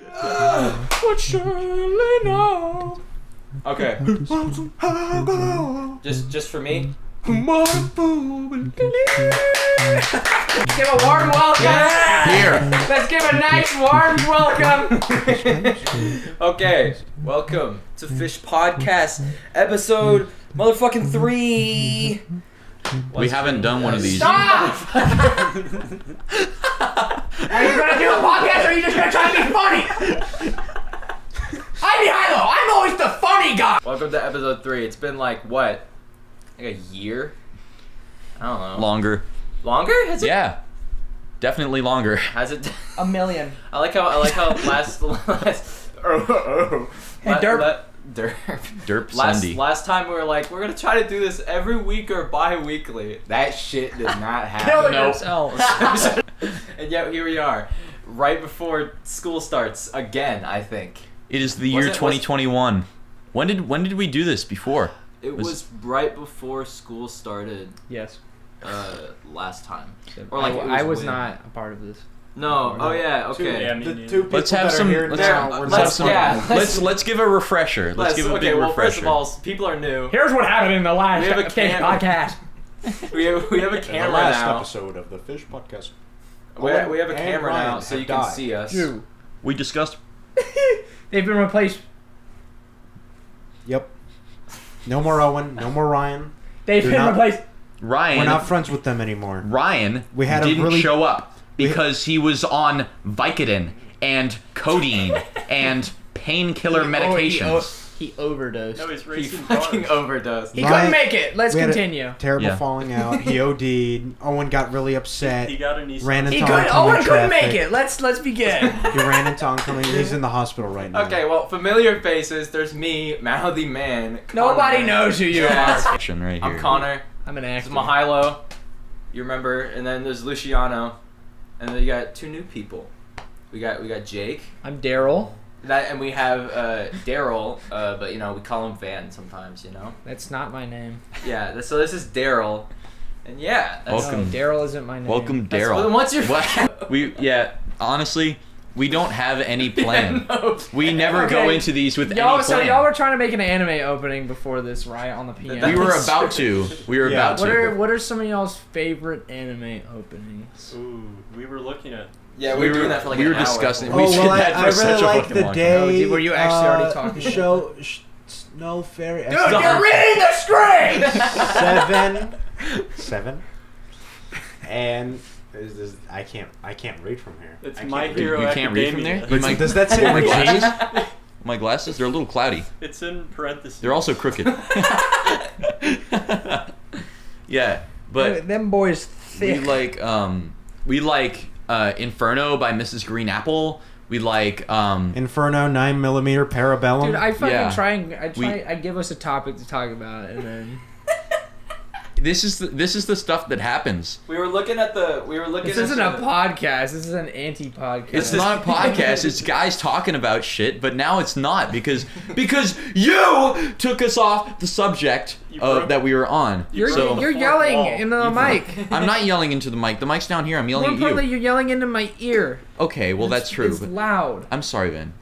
What surely know. Okay. Just for me. Give a warm welcome. Here. Let's give a nice warm welcome. Okay. Welcome to Fish Podcast, episode motherfucking 3. We haven't done one of these. Stop! Are you gonna do a podcast or are you just gonna try to be funny? I'm behind though. I'm always the funny guy. Welcome to episode 3. It's been like what? Like a year? I don't know. Longer. Longer? Has it? Yeah. Definitely longer. Has it? A million. I like how last Hey, Derp. Derp Sunday. Last time we were like, we're gonna try to do this every week or bi-weekly. That shit did not happen. Kill yourselves. And yet here we are, right before school starts again. I think It is the year 2021. When did we do this before? it was right before school started. Yes. Last time. Or like I was not a part of this. No. Oh yeah. Okay. The two people Let's have that some. are here now. Let's give a refresher. Let's give a big refresher. Well, first of all, people are new. Here's what happened in the last We have a Fish cam- podcast. We have a In camera the last now. episode of the Fish Podcast. We have a and camera Ryan now, so have you can died. see us. Two. We discussed. They've been replaced. Yep. No more Owen. No more Ryan. They've They're been not- replaced. Ryan. We're not friends with them anymore. Ryan We had a didn't really- show up because he was on Vicodin and codeine and painkiller medications. He overdosed. No, he's He racing fucking cars. overdosed. He Ryan- couldn't make it. Let's we had a continue. Terrible Yeah. falling out. He OD'd. Owen got really upset. He got a Nissan. Ran into He couldn't. oncoming Owen couldn't make traffic. it. Let's begin. He ran into oncoming. He's in the hospital right now. Okay, well, familiar faces. There's me, Mouthy Man. Nobody Connor. knows who you Yes. are. Action right here. I'm Connor. I'm an This is actor. Mahilo. You remember? And then there's Luciano. And then you got two new people. We got Jake. I'm Daryl. And we have Daryl, but you know we call him Van sometimes. You know. That's not my name. Yeah. So this is Daryl. And yeah. That's, Welcome. No, Daryl isn't my name. Welcome, that's- Daryl. What's your? Honestly, we don't have any plan. No. We never go Okay. into these with Y'all, any so plan. y'all were trying to make an anime opening before this, right? On the PM. We were That's about true. to. We were Yeah. about What to. are some of y'all's favorite anime openings? Ooh, we were looking at. Yeah, we were doing that for like an hour. discussing. Oh, We did well, that I for such really a like fucking the long day. time. Oh, were you actually already talking about Show Snow Fairy. Dude, you're reading the script. 7. And I can't read from here. It's I My can't Hero You can't read from Academia. there? You might- Does that say my my glasses? glasses? My glasses? They're a little cloudy. It's in parentheses. They're also crooked. Yeah, but them boys thick. we like Inferno by Mrs. Green Apple. We like Inferno 9mm Parabellum. Dude, I fucking Yeah. I give us a topic to talk about, and then this is the stuff that happens. We were looking at the. this isn't a podcast. This is an anti-podcast. It's not a podcast. It's guys talking about shit, but now it's not because you took us off the subject that we were on. You're So yelling wall. into the mic. I'm not yelling into the mic. The mic's down here. I'm More yelling at importantly, you. you're yelling into my ear. Okay, well that's true. It's But loud. I'm sorry, Ben.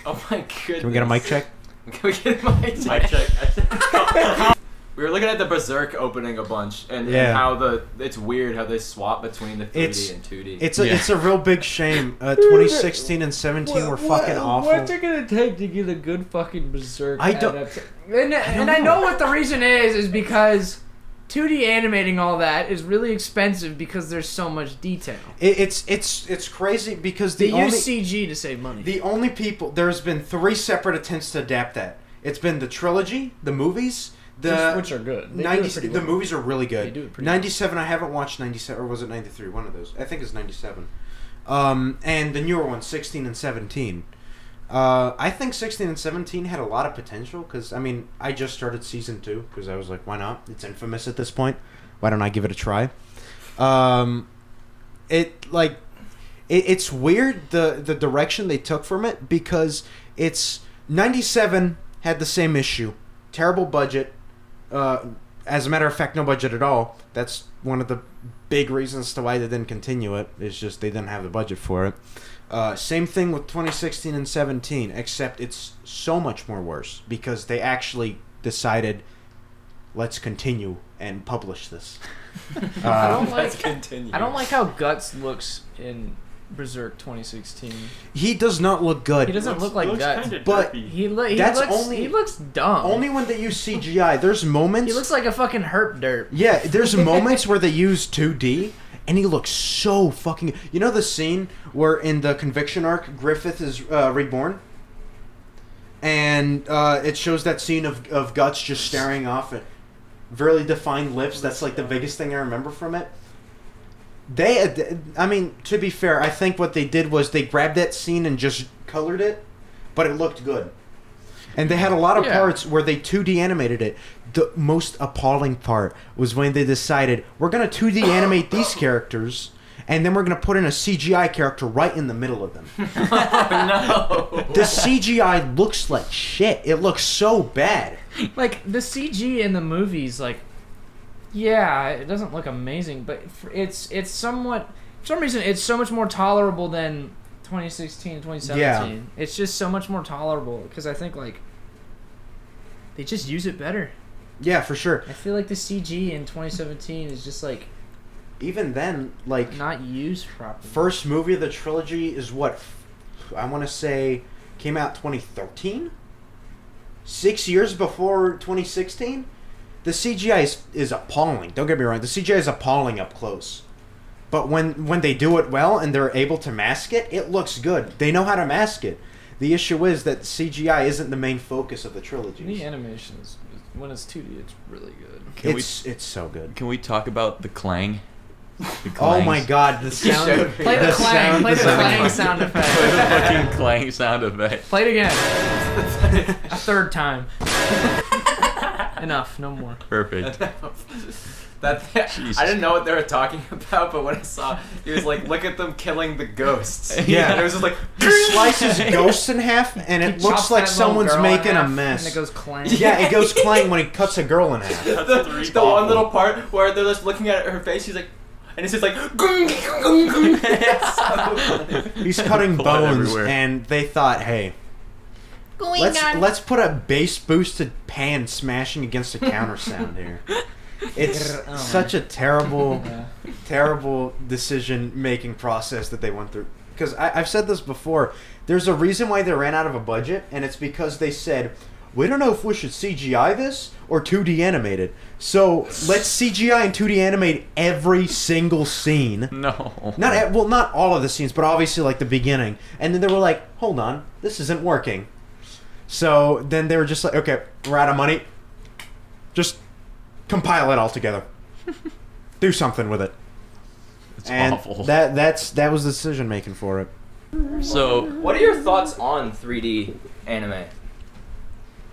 Oh my goodness. Can we get a mic check? Can we get a mic check? Mic check. We were looking at the Berserk opening a bunch, and how it's weird how they swap between the 3D and 2D. It's a real big shame. 2016 and 17 were fucking awful. What's it gonna take to get a good fucking Berserk? I don't I know what the reason is because 2D animating all that is really expensive because there's so much detail. It's crazy because They use CG to save money. the only people there's been 3 separate attempts to adapt that. It's been the trilogy, the movies. Which are good. They do it pretty well. The movies are really good. They do it pretty 97, I haven't watched 97, or was it 93? One of those. I think it's 97. And the newer ones, 16 and 17. I think 16 and 17 had a lot of potential because, I mean, I just started season 2 because I was like, why not? It's infamous at this point. Why don't I give it a try? It's weird the direction they took from it because it's 97 had the same issue. Terrible budget. as a matter of fact, no budget at all. That's one of the big reasons to why they didn't continue it. It's just they didn't have the budget for it. Same thing with 2016 and 17, except it's so much more worse because they actually decided, let's continue and publish this. I don't Let's like. continue. I don't like how Guts looks in Berserk 2016. He does not look good. He doesn't look like looks Guts. kinda but derpy. He looks dumb. Only when they use CGI. There's moments. He looks like a fucking herp derp. Yeah, there's moments where they use 2D, and he looks so fucking... You know the scene where in the Conviction arc, Griffith is reborn? And it shows that scene of Guts just staring off at very defined lips. That's like the biggest thing I remember from it. I mean, to be fair, I think what they did was they grabbed that scene and just colored it, but it looked good. And they had a lot of parts where they 2D animated it. The most appalling part was when they decided, we're going to 2D animate these characters, and then we're going to put in a CGI character right in the middle of them. Oh, no. The CGI looks like shit. It looks so bad. Like the CG in the movies, like, yeah, it doesn't look amazing, but it's somewhat. For some reason, it's so much more tolerable than 2016 and 2017. Yeah. It's just so much more tolerable because I think like they just use it better. Yeah, for sure. I feel like the CG in 2017 is just like Even then, like, not used properly. first movie of the trilogy is what? I want to say came out 2013? 6 years before 2016? The CGI is appalling. Don't get me wrong. The CGI is appalling up close. But when they do it well and they're able to mask it, it looks good. They know how to mask it. The issue is that CGI isn't the main focus of the trilogy. The animation is when it's 2D, it's really good. It's so good. Can we talk about the clang? The Oh clangs. my god, the sound. Play the clang. Play the clang sound effect. Play the fucking clang sound effect. Play it again. A third time. Enough. No more. Perfect. I didn't know what they were talking about, but when I saw, he was like, "Look at them killing the ghosts." Yeah. and it was just like, He slices ghosts in half, and it He looks chops like that little someone's girl in making a half, mess. And it goes clang. Yeah, it goes clang when he cuts a girl in half. the one little part where they're just looking at her face. She's like, and it's just like, gung, gung, gung. It's so funny. He's cutting Blood bones, everywhere. and they thought, hey, let's put a bass boosted pan smashing against a counter sound here. It's Oh. such a terrible, Yeah. terrible decision-making process that they went through. Because I've said this before, there's a reason why they ran out of a budget, and it's because they said, we don't know if we should CGI this or 2D animate it. So let's CGI and 2D animate every single scene. No. Not all of the scenes, but obviously like the beginning. And then they were like, hold on, this isn't working. So then they were just like, okay, we're out of money. Just compile it all together. Do something with it. It's And awful. that was the decision making for it. So What are your thoughts on 3D anime?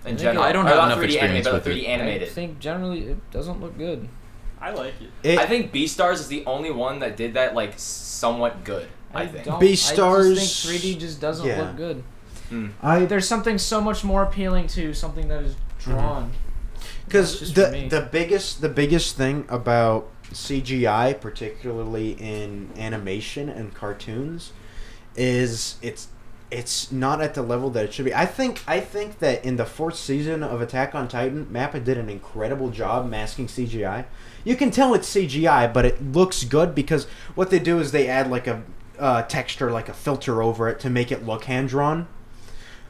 In general, I don't Or have not enough 3D experience anime, with but it. 3D I animated. think generally it doesn't look good. I like it. I think Beastars is the only one that did that like somewhat good. I think. Beastars- I just think 3D just doesn't yeah. look good. There's There's something so much more appealing to something that is drawn. because That's just for me. the biggest thing about CGI, particularly in animation and cartoons, is it's not at the level that it should be. I think that in the 4th season of Attack on Titan, Mappa did an incredible job masking CGI. You can tell it's CGI, but it looks good because what they do is they add like a texture, like a filter over it to make it look hand drawn.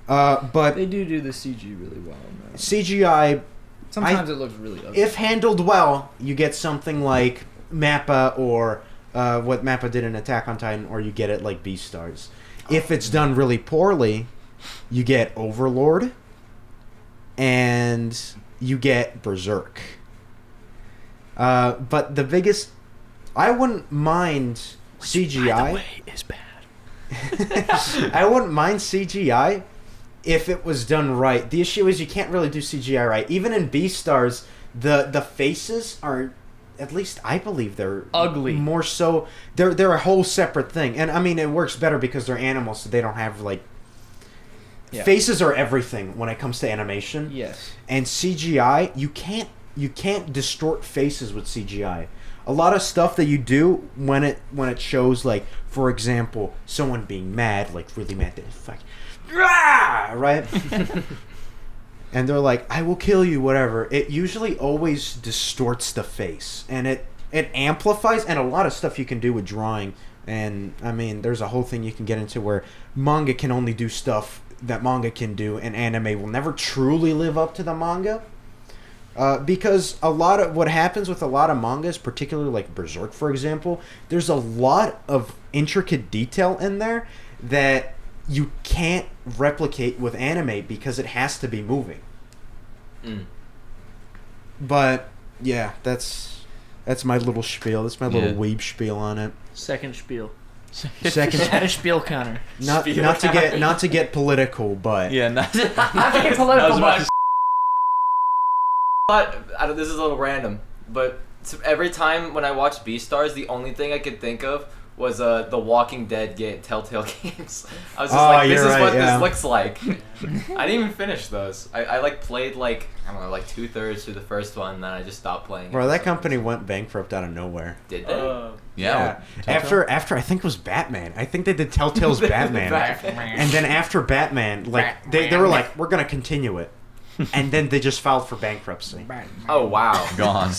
But They do the CG really well. Man. CGI, Sometimes it looks really ugly. if handled well, you get something like Mappa or what Mappa did in Attack on Titan, or you get it like Beastars. If it's done really poorly, you get Overlord and you get Berserk. But the biggest... I wouldn't mind CGI. is bad. I wouldn't mind CGI if it was done right. The issue is you can't really do CGI right. Even in Beastars, the faces are, at least I believe they're Ugly. More so, they're a whole separate thing. And I mean, it works better because they're animals, so they don't have like... Yeah. Faces are everything when it comes to animation. Yes. And CGI, you can't you can't distort faces with CGI. A lot of stuff that you do when it shows, like, for example, someone being mad, like really mad, that it's like, right? And they're like, I will kill you, whatever. It usually always distorts the face, and it amplifies, and a lot of stuff you can do with drawing. And I mean, there's a whole thing you can get into where manga can only do stuff that manga can do, and anime will never truly live up to the manga. Because a lot of what happens with a lot of mangas, particularly like Berserk, for example, there's a lot of intricate detail in there that you can't replicate with anime because it has to be moving. But yeah, that's my little spiel. That's my little weeb spiel on it. Second spiel. Second Add a spiel counter. not to get political, but Yeah, Not to get political, but But this is a little random, but every time when I watch Beastars, the only thing I could think of was the Walking Dead Telltale games. I was just like, this is what this looks like. I didn't even finish those. I like played like, I don't know, like 2/3 through the first one, and then I just stopped playing. bro, that company went bankrupt out of nowhere. Did they? Yeah. After I think it was Batman. I think they did Telltale's Batman. And then after Batman, like they were like, we're gonna continue it. And then they just filed for bankruptcy. Oh wow. Gone.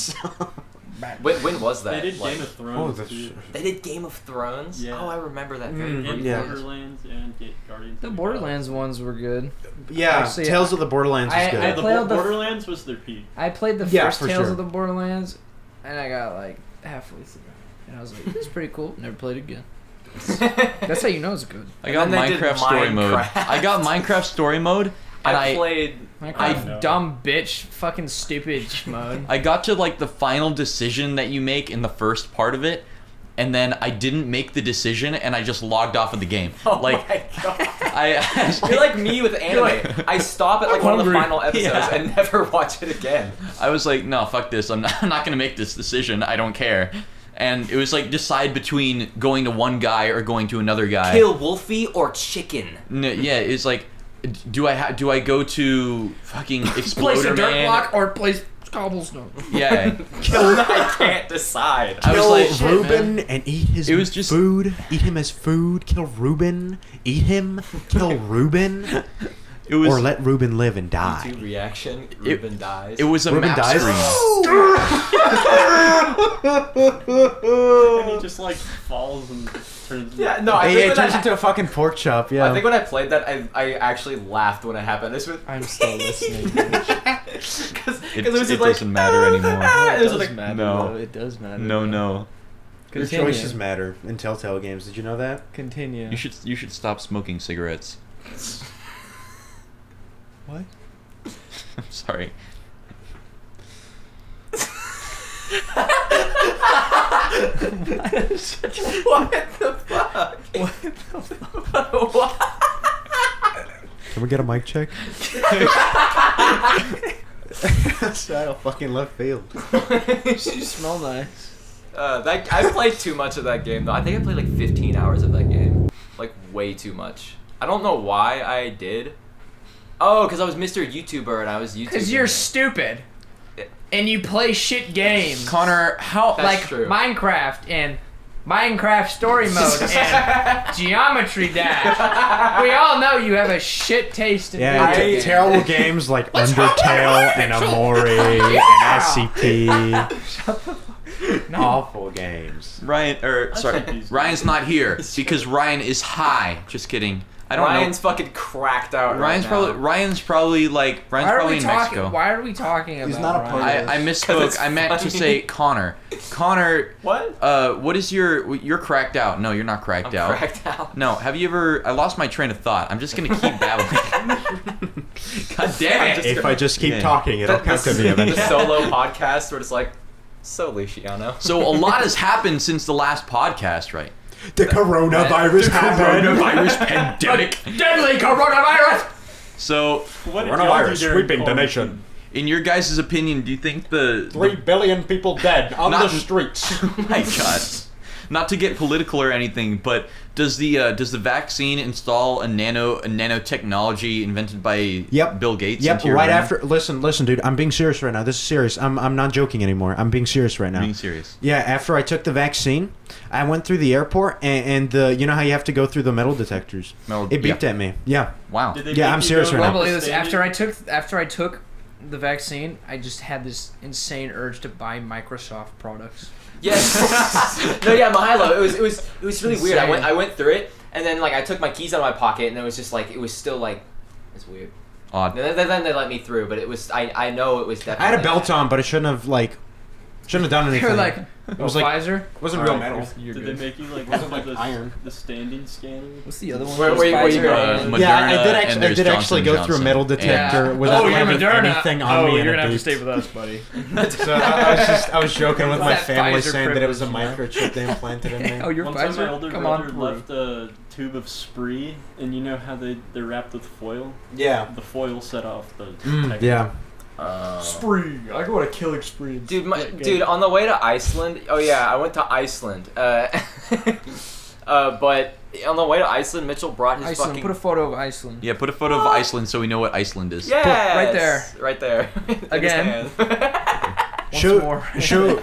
When was that? They did Like, Game of Thrones. Oh, too. they did Game of Thrones? Yeah. Oh, I remember that very And briefly. Yeah. Borderlands and Guardians. the of Borderlands ones were good. Yeah, Actually, Tales of the Borderlands is I good. Yeah, the played the- Borderlands was their peak. I played the Yeah, first for Tales sure. of the Borderlands, and I got like halfway through, and I was like, "It's pretty cool." Never played it again. That's how you know it's good. I got And then they did Minecraft story mode. Minecraft. I got Minecraft story mode, and I played. Minecraft, dumb bitch, fucking stupid mode. I got to like the final decision that you make in the first part of it, and then I didn't make the decision, and I just logged off of the game. Oh Like my god. I You're like me with anime. I stop at like one of the final episodes Yeah. and never watch it again. I was like, no, fuck this. I'm not gonna make this decision. I don't care. And it was like decide between going to one guy or going to another guy. Kill Wolfie or chicken. Yeah, it's like, do I go to fucking Place Exploder a dirt Man? block or place cobblestone. Yeah. I can't decide. I was Kill like, Reuben and eat his It was just- food. Eat him as food. Kill Reuben. Eat him. Kill Reuben. it was Or let Reuben live and YouTube die. reaction. Ruben dies. it was a Reuben map dies? screen. And he just like falls and turns. Yeah, no, I Hey, think it when turns I, into a fucking pork chop, yeah. I think when I played that, I actually laughed when it happened. This was I'm still listening. because It, it was it just like doesn't matter anymore. it was like matter. No. Though. It does matter. No, though. no. Your Continue. choices matter in Telltale games. Did you know that? Continue. You should stop smoking cigarettes. What? I'm sorry. what the fuck? What? Can we get a mic check? That's out of fucking left field. You smell nice. I played too much of that game though. I think I played like 15 hours of that game, like way too much. I don't know why I did. Oh, because I was Mr. YouTuber and I was YouTubing. Because you're stupid. And you play shit games. Connor, how That's like true. Minecraft and Minecraft story mode and Geometry Dash. We all know you have a shit taste in Yeah, video games. terrible games like Undertale and Amori and SCP. Awful games. Ryan's not here because Ryan is high. Just kidding. I don't Ryan's know. fucking cracked out. Ryan's right now. Ryan's probably in Mexico. Why are we talking about He's not a part Ryan? I misspoke. I meant to say Connor. Connor, What? what is you're cracked out? No, you're not cracked I'm out. cracked out. No, have you ever? I lost my train of thought. I'm just gonna keep babbling. God damn it! If I just keep Yeah. talking, it'll come to me The eventually. solo podcast where it's like, so Luciano. So a lot has happened since the last podcast, right? The coronavirus happened. Coronavirus pandemic. Deadly coronavirus! So, What did Coronavirus y'all do during sweeping the quarantine? nation. in your guys' opinion, do you think the 3 billion people dead on Not- the streets. oh my god, not to get political or anything, but does the vaccine install a nanotechnology invented by Bill Gates? Yep. Into your Right brain? after. Listen, dude. I'm being serious right now. This is serious. I'm not joking anymore. I'm being serious right now. Being serious. Yeah. After I took the vaccine, I went through the airport, and the you know how you have to go through the metal detectors. It beeped at me. Yeah. Wow. Yeah, I'm serious right now. Believe this. After I took the vaccine, I just had this insane urge to buy Microsoft products. Yes. No, yeah, Milo. It was really weird. Insane. I went through it, and then like I took my keys out of my pocket, and it was just like it was still like it's weird. Odd. Then they let me through, but it was I know it was definitely. I had a belt on, but I shouldn't have done anything. You're like, it was like Pfizer. It wasn't real metal. Did they make you like Wasn't one of like the, iron. the standing scanner? What's the other one? Where you going? Moderna, Yeah, I and did there's actually Johnson go through a Johnson. metal detector Yeah. without you're having Moderna. anything on me. You're and gonna it have to beeped. stay with us, buddy. So I was joking with my That family Pfizer saying that it was a privilege, microchip they implanted in me. Oh, you're One time my Pfizer. older Come brother on, left a tube of Spree, and you know how they're wrapped with foil? Yeah. The foil set off the detector. Yeah. Spree. I go on a killing spree. Dude, on the way to Iceland. Oh yeah, I went to Iceland. But on the way to Iceland, Mitchell brought his Iceland. fucking. Put a photo of Iceland. Yeah, put a photo of Iceland so we know what Iceland is. Yes, right there. Right there. Again. Once Show more. show a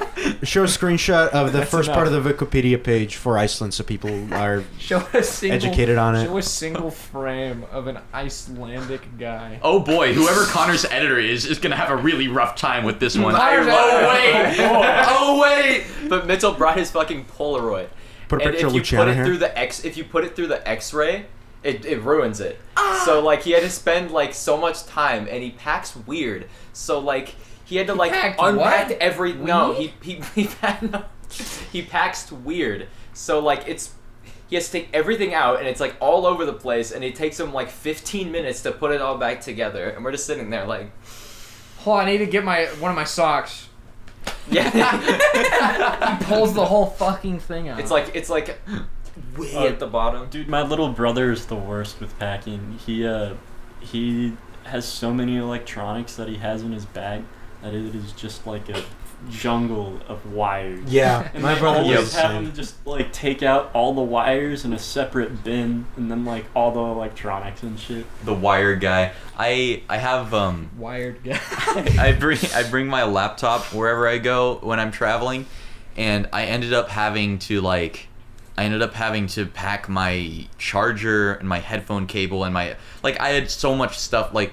screenshot of the That's first enough. part of the Wikipedia page for Iceland so people are Show a single. educated on it. Show a single frame of an Icelandic guy. Oh boy, whoever Connor's editor is gonna have a really rough time with this one. Connor's Oh editor. wait! Oh wait! But Mitchell brought his fucking Polaroid. Put a And picture if of you Luciano put it here. through the if you put it through the X-ray, it ruins it. So like he had to spend like so much time, and he packs weird. So like he had to like packed unpack what? every no Weed? he packs weird. So like he has to take everything out, and it's like all over the place, and it takes him like 15 minutes to put it all back together, and we're just sitting there like, Hold on, I need to get one of my socks. yeah. He pulls the whole fucking thing out. It's like way at the bottom. Dude, my little brother is the worst with packing. He has so many electronics that he has in his bag that it is just like a jungle of wires. Yeah, And my they brother always was the have same. him just like take out all the wires in a separate bin, and then like all the electronics and shit. The wire guy. I have wired guy. I bring my laptop wherever I go when I'm traveling, and I ended up having to pack my charger and my headphone cable and I had so much stuff, like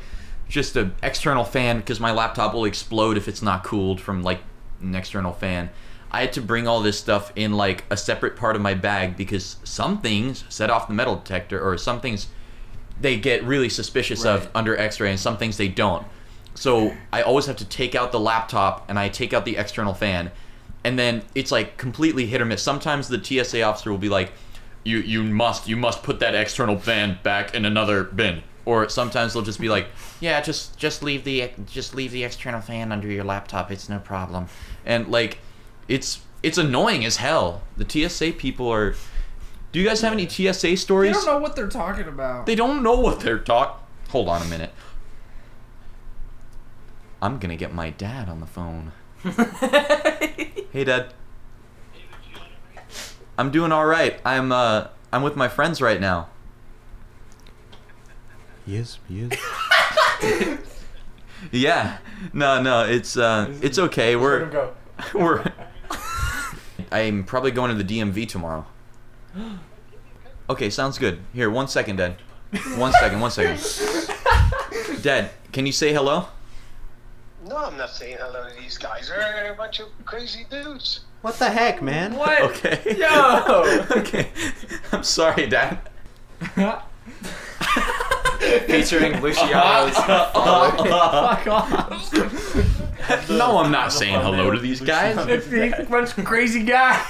just an external fan because my laptop will explode if it's not cooled from like an external fan. I had to bring all this stuff in like a separate part of my bag because some things set off the metal detector, or some things they get really suspicious of under X-ray, and some things they don't. So I always have to take out the laptop and I take out the external fan, and then it's like completely hit or miss. Sometimes the TSA officer will be like, you must put that external fan back in another bin. Or sometimes they'll just be like, yeah, just leave the external fan under your laptop. It's no problem. And like, it's annoying as hell. The TSA people are. Do you guys have any TSA They stories? don't know what they're talking about. They don't know what they're talking. Hold on a minute. I'm gonna get my dad on the phone. Hey, Dad. I'm doing all right. I'm with my friends right now. He is. Yeah. No. It's okay. We're. I'm probably going to the DMV tomorrow. Okay, sounds good. Here, 1 second, Dad. 1 second. Dad, can you say hello? No, I'm not saying hello to these guys. They're a bunch of crazy dudes. What the heck, man? What? Okay. Yo. Okay. I'm sorry, Dad. Featuring Luciano's father. Fuck off. No, I'm not saying hello to these guys. It's a bunch of crazy guys.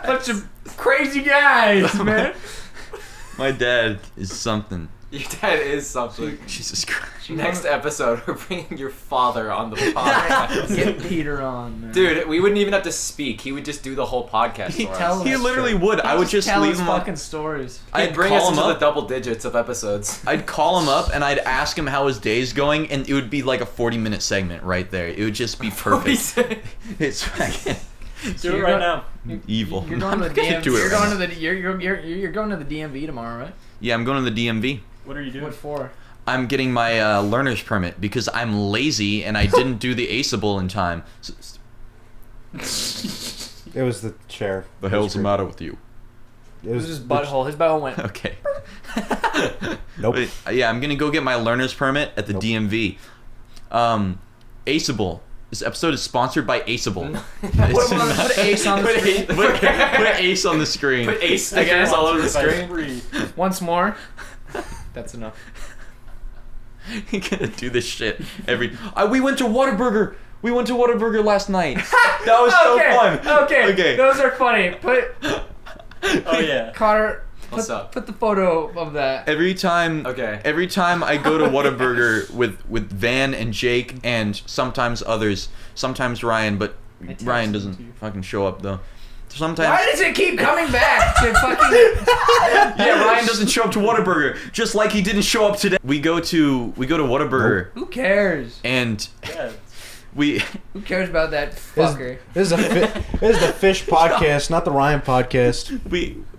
Bunch of crazy guys, man. My dad is something. Your dad is something. Jesus Christ. Next episode, we're bringing your father on the podcast. Get Peter on, man. Dude, we wouldn't even have to speak. He would just do the whole podcast for us. He literally would. I would just tell leave his him fucking stories. I'd bring us into the double digits of episodes. I'd call him up and I'd ask him how his day's going, and it would be like a 40-minute segment right there. It would just be perfect. It's fucking Do it right now. evil. You're going to the DMV. You're going to the DMV tomorrow, right? Yeah, I'm going to the DMV. What are you doing? What for? I'm getting my learner's permit because I'm lazy and I didn't do the aceable in time. It was the chair. The hell's the matter with you? It was his butthole. His butthole went. Okay. Nope. But, yeah, I'm gonna go get my learner's permit at the DMV. Aceable. This episode is sponsored by Aceable. Put Ace on the screen. Put Ace on the screen. Put Ace stickers all over the screen. Once more. That's enough. You're gonna do this shit every. We went to Whataburger. We went to Whataburger last night. That was so fun. Okay. Those are funny. Oh yeah. Connor. What's up? Put the photo of that. Every time I go to Whataburger with Van and Jake and sometimes others, sometimes Ryan, but Ryan doesn't fucking show up though. Sometimes. Why does it keep coming back to fucking? Yeah, Ryan doesn't show up to Whataburger, just like he didn't show up today. We go to Whataburger. Who cares? And Yeah. Who cares about that fucker? This is the Fish podcast, not the Ryan podcast.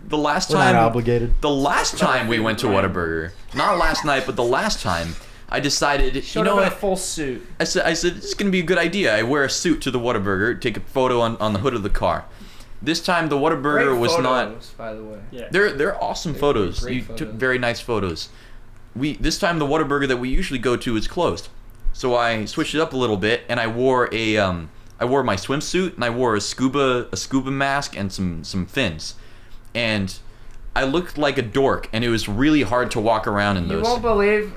The last We're time not obligated. The last time we went to Whataburger, not last night, but the last time, I decided, Showed up in a full suit. I said this is gonna be a good idea. I wear a suit to the Whataburger, take a photo on the hood of the car. This time the Whataburger Great was photos, not. By the way. Yeah. They're awesome photos. Great You photos. took very nice photos. This time the Whataburger that we usually go to is closed, so I switched it up a little bit and I wore my swimsuit and I wore a scuba mask and some fins, and I looked like a dork, and it was really hard to walk around in those.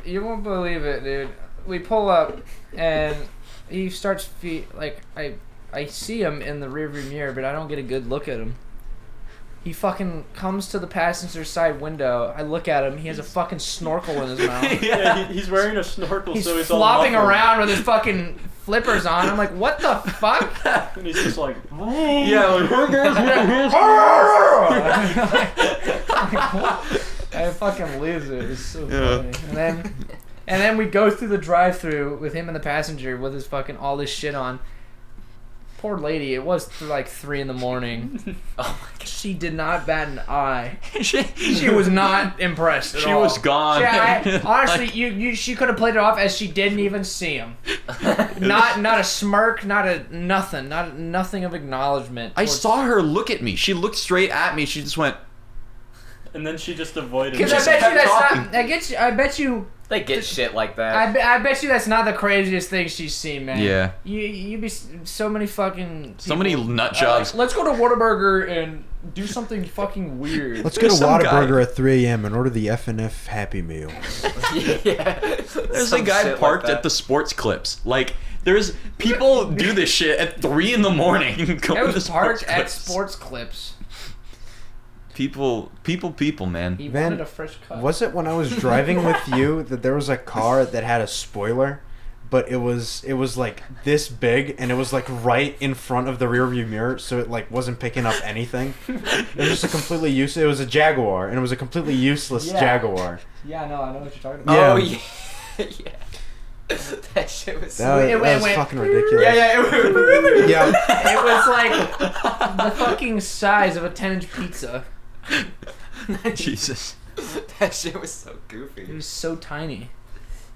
You won't believe it, dude. We pull up, and he starts I see him in the rearview mirror, but I don't get a good look at him. He fucking comes to the passenger side window. I look at him. He has a fucking snorkel in his mouth. Yeah, he's wearing a snorkel, He's so he's flopping all muffled. around with his fucking flippers on. I'm like, what the fuck? And he's just like, I fucking lose it. It's so funny. And then we go through the drive-through with him in the passenger with his fucking all this shit on. Poor lady, it was like 3 a.m. Oh my God. She did not bat an eye. She was not impressed at all. She was gone. Honestly, she could have played it off as she didn't even see him. Not a smirk, nothing of acknowledgement. I saw her look at me. She looked straight at me. She just went. and then she just avoided. Because him. I bet you. They get shit like that. I bet you that's not the craziest thing she's seen, man. Yeah. You be so many fucking. So many nut jobs. Let's go to Whataburger and do something fucking weird. Let's go to Whataburger at 3 a.m. and order the F&F Happy Meal. Yeah. There's a guy parked at the Sports Clips. Like, there's people do this shit at 3 a.m. I was parked at Sports Clips. People, man. He Van, wanted a fresh cut. Was it when I was driving with you that there was a car that had a spoiler, but it was like this big and it was like right in front of the rearview mirror, so it like wasn't picking up anything. It was just a completely useless. It was a Jaguar, and it was a completely useless Jaguar. Yeah, no, I know what you're talking about. Yeah. Oh yeah. Yeah. That shit was. That was fucking ridiculous. Yeah. It was like the fucking size of a 10-inch pizza. Jesus. That shit was so goofy. It was so tiny.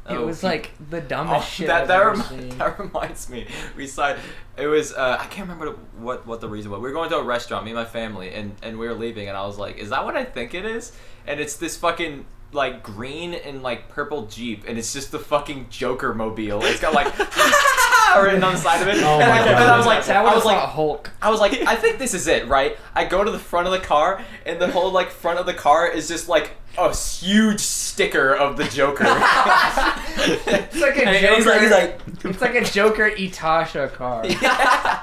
It Oh, was like the dumbest shit I've that ever seen. That reminds me. We saw it was I can't remember what the reason was. We were going to a restaurant, me and my family, and we were leaving, and I was like, "Is that what I think it is?" And it's this fucking like green and like purple Jeep, and it's just the fucking Joker mobile. It's got like written on the side of it. Oh my God. And I was like, Hulk. I was like, I think this is it, right? I go to the front of the car, and the whole like front of the car is just like a huge sticker of the Joker. It's like a Joker. He's like, it's like a Joker Itasha car. yeah.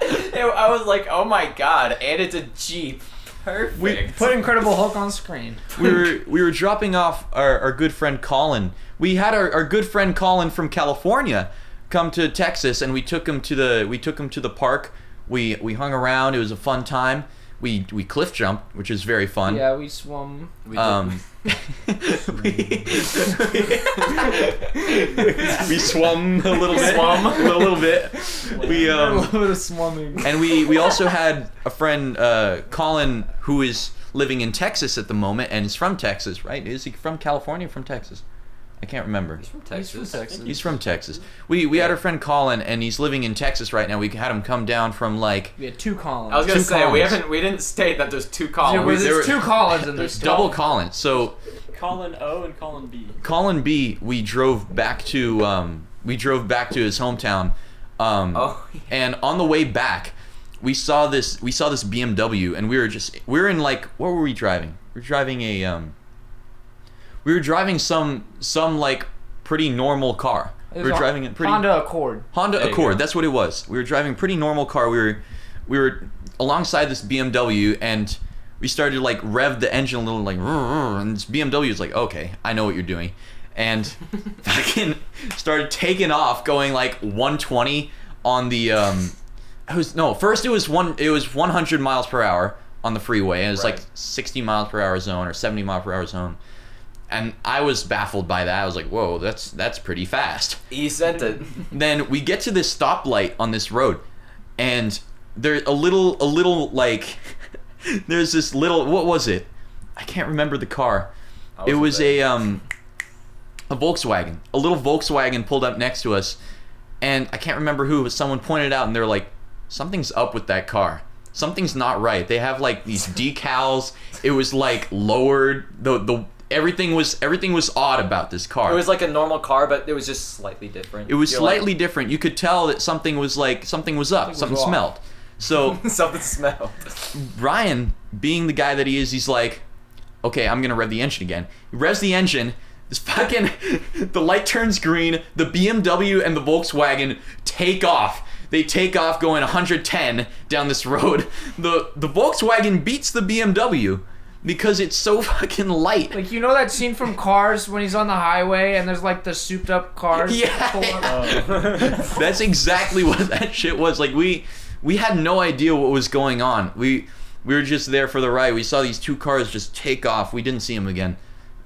I was like, oh my God, and it's a Jeep. Perfect. Put Incredible Hulk on screen. We were dropping off our good friend Colin. We had our good friend Colin from California come to Texas, and we took him to the park. We hung around. It was a fun time. We cliff jumped, which is very fun. Yeah, we swum. We swum a little bit. A little bit. We a little bit of swimming. And we also had a friend, Colin, who is living in Texas at the moment and is from Texas, right? Is he from California or from Texas? I can't remember. He's from Texas. He's from Texas. We had our friend Colin, and he's living in Texas right now. We had him come down from like. We had 2 Collins. I was gonna say Collins. we didn't state that there's 2 Collins. There's 2 Collins in this. Double Collins. So. Colin O and Colin B. Colin B. We drove back to his hometown. And on the way back, we saw this BMW, and we were in like, what were we driving? We were driving some like pretty normal car. We were driving a pretty Honda Accord. That's what it was. We were driving a pretty normal car. We were alongside this BMW, and we started to like rev the engine a little, like, and this BMW was like, okay, I know what you're doing, and fucking started taking off, going like 120 on the first it was 100 miles per hour on the freeway, and it was like 60 miles per hour zone or 70 mile per hour zone. And I was baffled by that. I was like, whoa, that's pretty fast. He sent it. Then we get to this stoplight on this road, and there's a little like, there's this little, what was it? I can't remember the car. It was a Volkswagen. A little Volkswagen pulled up next to us, and I can't remember who, but someone pointed out, and they're like, something's up with that car. Something's not right. They have like these decals. It was like lowered. Everything was odd about this car. It was like a normal car, but it was just slightly different. It was slightly different. You could tell that something was up. Something smelled. So something smelled. Ryan, being the guy that he is, he's like, okay, I'm gonna rev the engine again. He revs the engine. This fucking the light turns green. The BMW and the Volkswagen take off. They take off going 110 down this road. The Volkswagen beats the BMW. Because it's so fucking light. Like, you know that scene from Cars when he's on the highway and there's like the souped up cars? Yeah. That's exactly what that shit was. Like, we had no idea what was going on. We were just there for the ride. We saw these 2 cars just take off. We didn't see them again.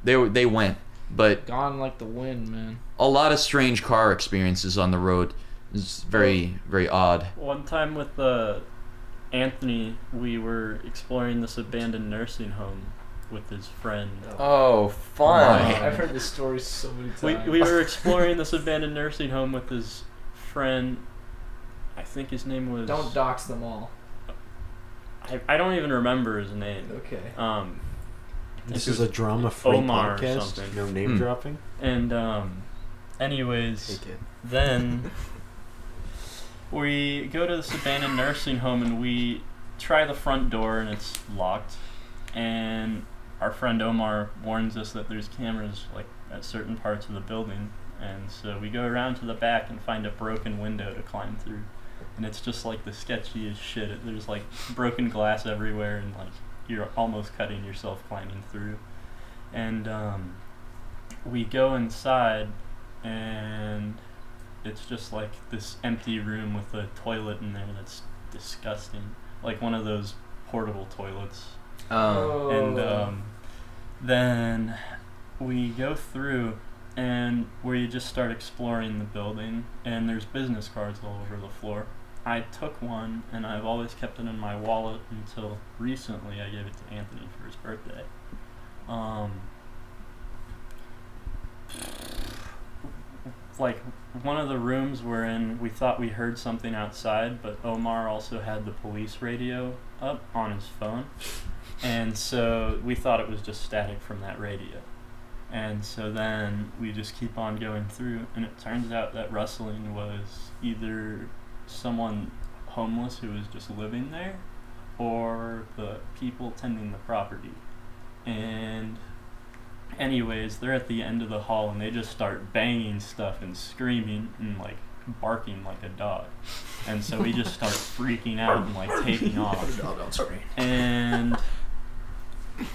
They went. But gone like the wind, man. A lot of strange car experiences on the road. It's very, very odd. One time with Anthony, we were exploring this abandoned nursing home with his friend. Oh, fun. I've heard this story so many times. We were exploring this abandoned nursing home with his friend. I think his name was... Don't dox them all. I don't even remember his name. Okay. This is a drama-free Omar podcast. Or something. No name dropping. And anyways, then we go to this abandoned nursing home and we try the front door and it's locked. And our friend Omar warns us that there's cameras like at certain parts of the building. And so we go around to the back and find a broken window to climb through. And it's just like the sketchiest shit. There's like broken glass everywhere and like you're almost cutting yourself climbing through. And we go inside and it's just like this empty room with a toilet in there that's disgusting. Like one of those portable toilets. And then we go through and we just start exploring the building and there's business cards all over the floor. I took one and I've always kept it in my wallet until recently I gave it to Anthony for his birthday. Like one of the rooms we're in, we thought we heard something outside, but Omar also had the police radio up on his phone. And so we thought it was just static from that radio. And so then we just keep on going through, and it turns out that rustling was either someone homeless who was just living there, or the people tending the property. And anyways, they're at the end of the hall, and they just start banging stuff and screaming and like barking like a dog. And so we just start freaking out and like taking off. And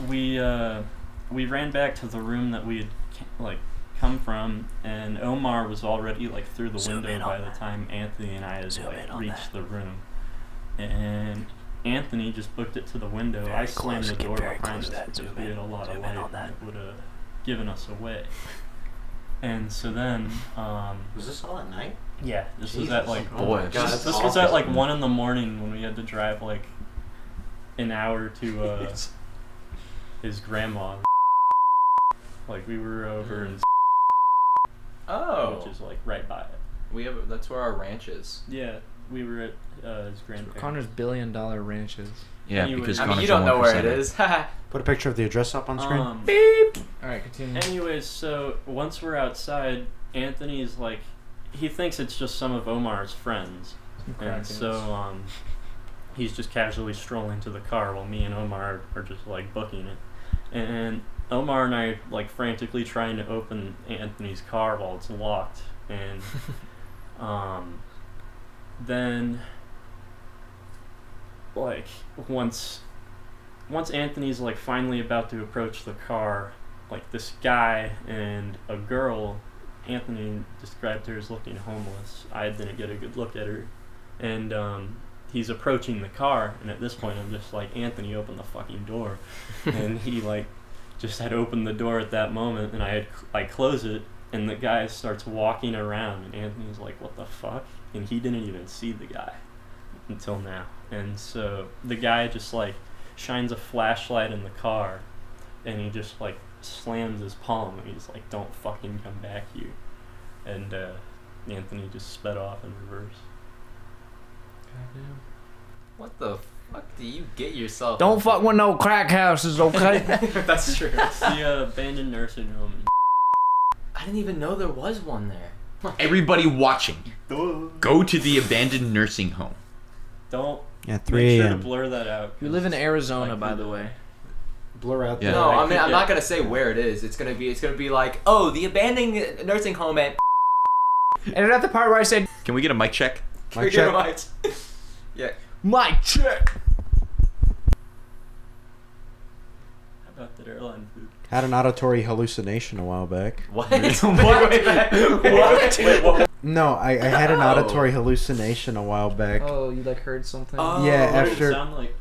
we ran back to the room that we had come from, and Omar was already through the window by the time Anthony and I had reached the room. And Anthony just booked it to the window. I slammed the door behind us because we had a lot of light and it would have given us away. And so then was this all at night? Yeah, this was at boy, this was at 1 in the morning when we had to drive an hour to his grandma. We were over in which is right by it. That's where our ranch is. Yeah, we were at his grandparents. Connor's $1 billion ranches. Yeah, Anyways, because I mean, Connor's you don't know where it a 1%er. is. Put a picture of the address up on screen. Beep. All right, continue. Anyways, so once we're outside, Anthony's he thinks it's just some of Omar's friends, and so he's just casually strolling to the car while me and Omar are just booking it, and Omar and I are frantically trying to open Anthony's car while it's locked, and then once Anthony's finally about to approach the car, this guy and a girl, Anthony described her as looking homeless. I didn't get a good look at her, and he's approaching the car, and at this point I'm just Anthony, open the fucking door, and he just had opened the door at that moment, and I close it, and the guy starts walking around, and Anthony's what the fuck, and he didn't even see the guy until now. And so the guy just shines a flashlight in the car, and he just slams his palm, and he's don't fucking come back here. And Anthony just sped off in reverse. Goddamn. What the fuck do you get yourself? Don't fuck with no crack houses, okay? That's true. It's the abandoned nursing home. I didn't even know there was one there. Everybody watching, go to the abandoned nursing home. Don't Yeah, 3 make sure to a.m. blur that out. You live in Arizona, by the way. Blur out. Yeah. No, I mean I'm not gonna say where it is. It's gonna be oh, the abandoned nursing home at. And at the part where I said, Can we get a mic check? Mic check. Yeah. mic check. How about that airline food? Had an auditory hallucination a while back. What? What? No, I had an auditory hallucination a while back. Oh, you heard something? Oh. Yeah, What did after it sound like?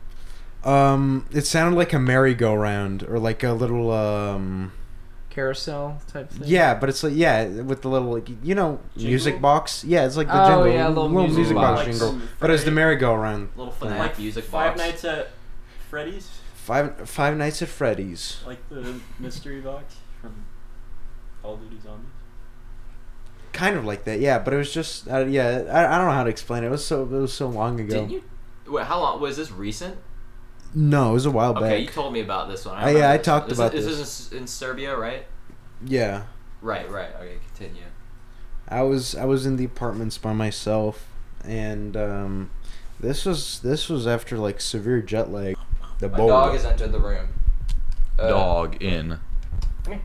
it sounded like a merry-go-round or a little Carousel type thing? yeah, but it's with the little music Jingle? box. Yeah, it's the Oh, jingle. yeah, little music box box. jingle. But it's the merry-go-round. Little thing. FNAF music Five box. Nights at Freddy's, Five Nights at Freddy's. the mystery box from Call of Duty Zombies. Kind of like that, yeah. But it was just I don't know how to explain it. It was so long ago. Didn't you? Wait, how long was this recent? No, it was a while back. Okay, you told me about this one. Yeah, remember I this talked one. about This this. is in Serbia, right? Yeah. Right. Okay, continue. I was in the apartments by myself, and this was after severe jet lag. The My bowl. dog has entered the room. Dog in. Come here.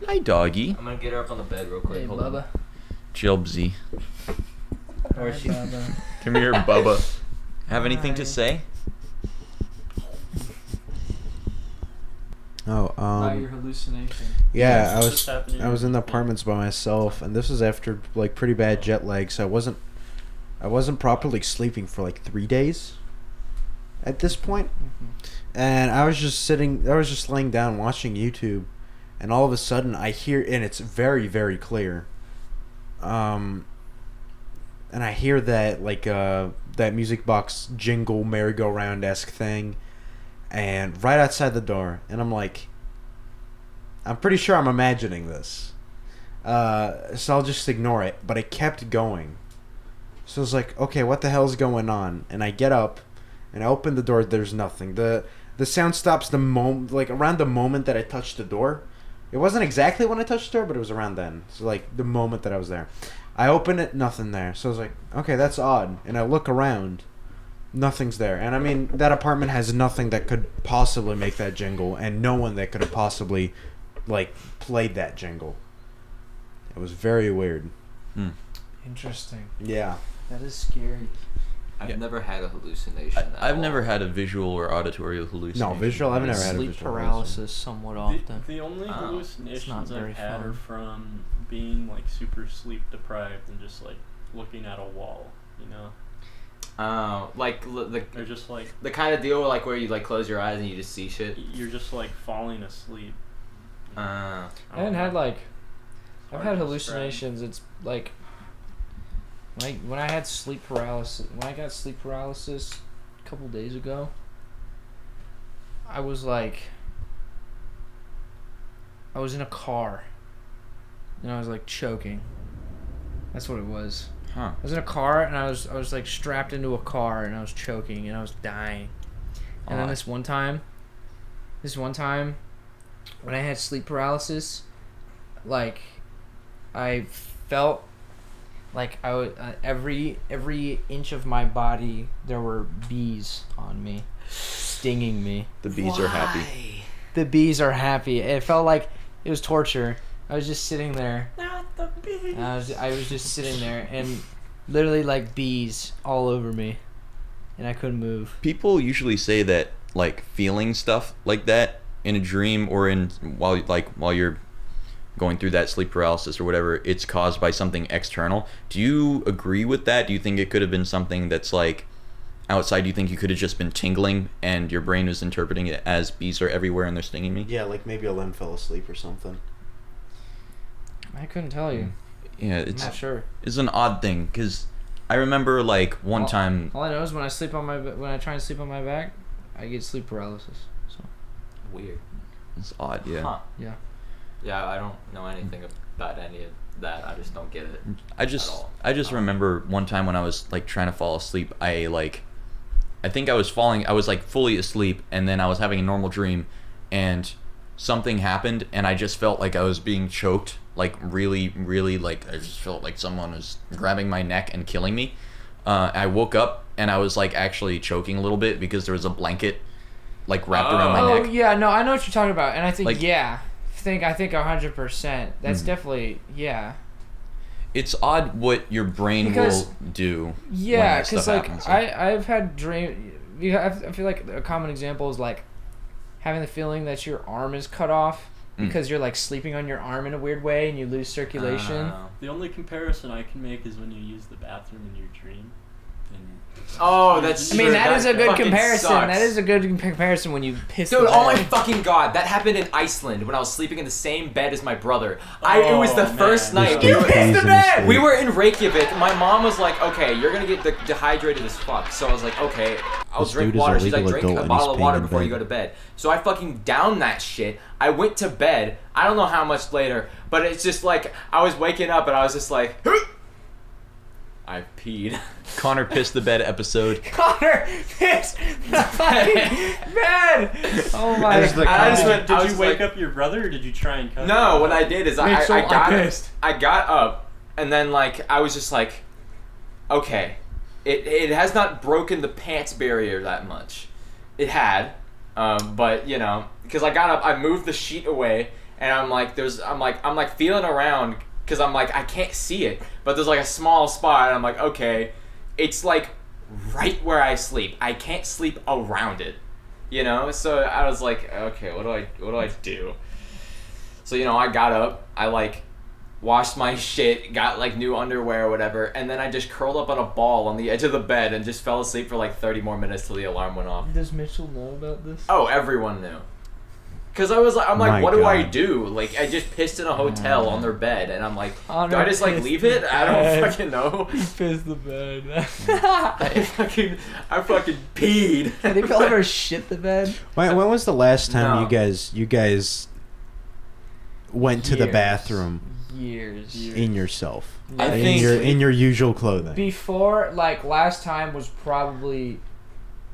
Hi, doggy. I'm gonna get her up on the bed real quick. Hey, Hold on. Bubba. Jilbsy. Or she. Come here, Bubba. Have anything to Hi. say? Oh, your hallucination. yeah, What's just happening? I was in the apartments by myself, and this was after pretty bad jet lag, so I wasn't properly sleeping for 3 days. At this point, and I was just laying down watching YouTube, and all of a sudden I hear, and it's very, very clear. And I hear that that music box jingle merry-go-round-esque thing, and right outside the door, and I'm pretty sure I'm imagining this, so I'll just ignore it. But it kept going, so I was okay, what the hell's going on? And I get up, and I open the door. There's nothing. The sound stops around the moment that I touched the door. It wasn't exactly when I touched the door, but it was around then. So the moment that I was there. I open it, nothing there. So I was okay, that's odd. And I look around, nothing's there. And I mean, that apartment has nothing that could possibly make that jingle, and no one that could have possibly played that jingle. It was very weird. Interesting. Yeah. That is scary. I've never had a hallucination. I've never had a visual or auditory hallucination. No, visual. I've never had a Sleep visual paralysis somewhat often. The only hallucinations very I've had fun. are from being like super sleep deprived and just like looking at a wall, you know. They're just like the kind of deal like where you like close your eyes and you just see shit. You're just like falling asleep. I haven't had like. I've had hallucinations. It's like. When I had sleep paralysis. When I got sleep paralysis a couple days ago. I was like. I was in a car. And I was like choking. That's what it was. Huh. I was in a car and I was like strapped into a car and I was choking and I was dying. And then this one time when I had sleep paralysis, like I felt like I would every inch of my body there were bees on me, stinging me. The bees are happy. The bees are happy. It felt like it was torture. I was just sitting there. Not the bees. I was just sitting there and literally like bees all over me, and I couldn't move. People usually say that like feeling stuff like that in a dream or while you're going through that sleep paralysis or whatever, it's caused by something external. Do you agree with that? Do you think it could have been something that's like outside? Do you think you could have just been tingling and your brain was interpreting it as bees are everywhere and they're stinging me? Yeah, like maybe a limb fell asleep or something. I couldn't tell you. Yeah, I'm not sure. It's an odd thing because I remember like one time. All I know is when I try and sleep on my back, I get sleep paralysis. So Weird. It's odd, yeah. Huh. yeah. Yeah, I don't know anything about any of that. I just don't get it. I just remember one time when I was like trying to fall asleep, I think I was like fully asleep, and then I was having a normal dream, and something happened, and I just felt like I was being choked, like really, really, like I just felt like someone was grabbing my neck and killing me. I woke up and I was like actually choking a little bit because there was a blanket like wrapped around my neck. Oh yeah, no, I know what you're talking about, and I think Like- I think 100%. That's definitely It's odd what your brain will do. Yeah, because because like I've had dream. I feel like a common example is like having the feeling that your arm is cut off because you're like sleeping on your arm in a weird way and you lose circulation. The only comparison I can make is when you use the bathroom in your dream. Oh, that's. I mean, true. that is a good fucking comparison. sucks. That is a good comparison when you piss. Dude, the oh my bed. fucking god, that happened in Iceland when I was sleeping in the same bed as my brother. It was the man. first night. You pissed the bed! We were in Reykjavik. My mom was like, okay, you're gonna get dehydrated as fuck. So I was like, okay, I'll This drink dude is water. a She's like, legal drink adult a and bottle he's of water peeing in before you bed. go to bed. So I fucking downed that shit. I went to bed. I don't know how much later, but it's just like, I was waking up and I was just like, I peed. Connor pissed the bed episode. Connor pissed the fucking bed. Oh my As the god! I just went- Did you was wake like- up your brother, or did you try and cut No, him? what I did is Mitchell, I got up, and then like I was just like, okay, it has not broken the pants barrier that much. It had, but you know, because I got up, I moved the sheet away, and I'm like feeling around because I'm like I can't see it, but there's like a small spot, and I'm like, okay, it's like right where I sleep. I can't sleep around it, you know. So I was like, okay, what do I do? So, you know, I got up, I like washed my shit, got like new underwear or whatever, and then I just curled up on a ball on the edge of the bed and just fell asleep for like 30 more minutes till the alarm went off. Does Mitchell know about this? Oh, everyone knew. Cause I'm like, My what do I God. do? Like, I just pissed in a hotel on their bed, and I'm like, do Connor I just like pissed leave the it? I don't bed. fucking know. He pissed the bed. I fucking peed. Have you ever shit the bed? When was the last time No. you guys went to the Years. bathroom Years. in yourself? I in think- your usual clothing. Before, like, last time was probably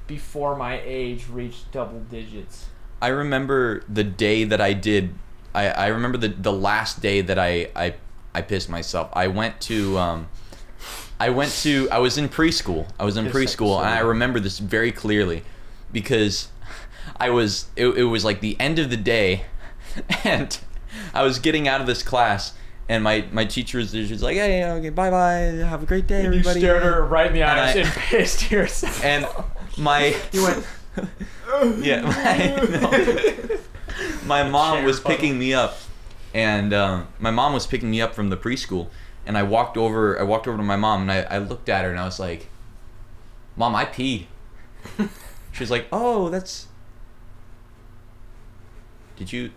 before my age reached double digits. I remember the day that I did. I remember the last day that I pissed myself. I was in preschool. I was in Piss preschool, and I episode. remember this very clearly because it was like the end of the day, and I was getting out of this class, And my teacher was just like, hey, okay, bye, have a great day, everybody. You stared her right in the eyes and pissed yourself. And you went, yeah, my mom was picking me up, and my mom was picking me up from the preschool, and I walked over to my mom, and I looked at her, and I was like, Mom, I peed. She was like, oh, that's. Did you?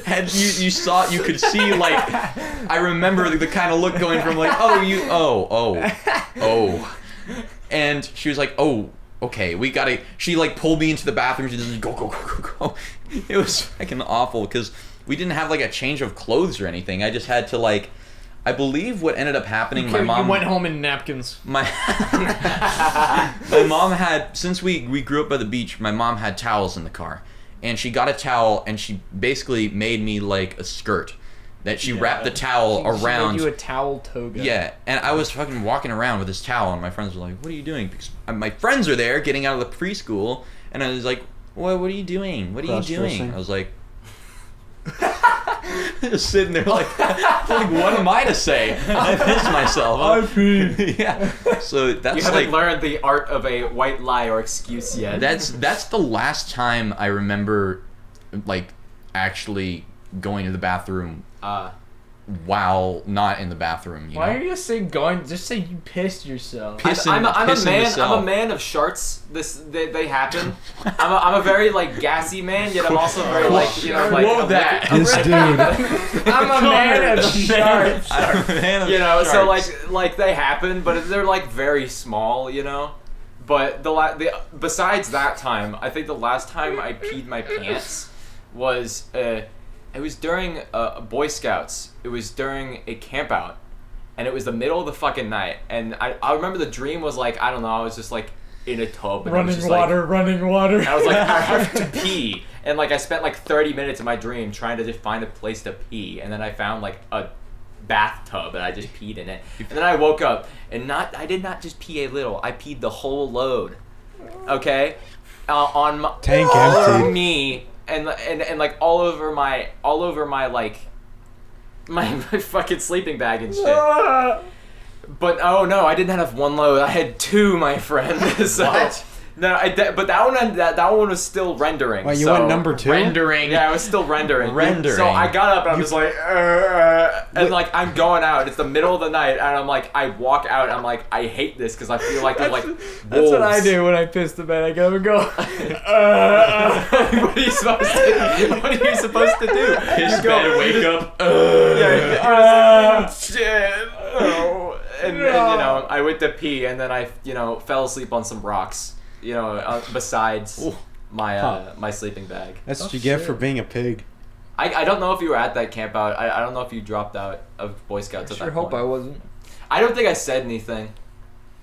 And you could see, like, I remember the kind of look going from like, oh, and she was like, oh, okay, we gotta. She like pulled me into the bathroom. She just go. It was fucking awful because we didn't have like a change of clothes or anything. I just had to like. I believe what ended up happening, my mom... You went home in napkins. My mom had... Since we grew up by the beach, my mom had towels in the car. And she got a towel, and she basically made me, like, a skirt. That she wrapped the towel around... She made you a towel toga. Yeah, and I was fucking walking around with this towel, and my friends were like, what are you doing? Because my friends are there, getting out of the preschool, and I was like, what are you doing? What are you doing? I was like... Just sitting there like what am I to say? I pissed myself. I peed. Yeah. So that's you haven't learned the art of a white lie or excuse yet. That's the last time I remember like actually going to the bathroom while not in the bathroom. Why are you saying going? Just say you pissed yourself. I'm a man of sharts. They happen. I'm a very like gassy man, yet I'm also very like like. Whoa, that this dude. I'm a man of sharts. I'm a man of sharts. So like they happen, but they're like very small, But besides that time, I think the last time I peed my pants was it was during Boy Scouts. It was during a camp out, and it was the middle of the fucking night. And I remember the dream was like, I don't know, I was just like in a tub. And running water. And I was like, I have to pee. And like I spent like 30 minutes of my dream trying to just find a place to pee. And then I found like a bathtub and I just peed in it. And then I woke up and I did not just pee a little, I peed the whole load. Okay? On my tank all empty. over me. And like all over my like my fucking sleeping bag and shit. But oh no, I didn't have one load. I had two, my friend. So, what? No, but that one was still rendering. Wait, you went number 2? Rendering. Yeah, I was still rendering. Rendering. So I got up and I'm just like, and like I'm going out. It's the middle of the night, and I'm like, I walk out. And I'm like, I hate this because I feel like there's like wolves. That's what I do when I piss the bed. I get up and go. What are you supposed to do? What are you supposed to do? Piss bed, wake up. Shit. Oh. And I went to pee, and then I fell asleep on some rocks. Besides my sleeping bag. That's what you get for being a pig. I don't know if you were at that camp out. I don't know if you dropped out of Boy Scouts at that point. I hope I wasn't. I don't think I said anything.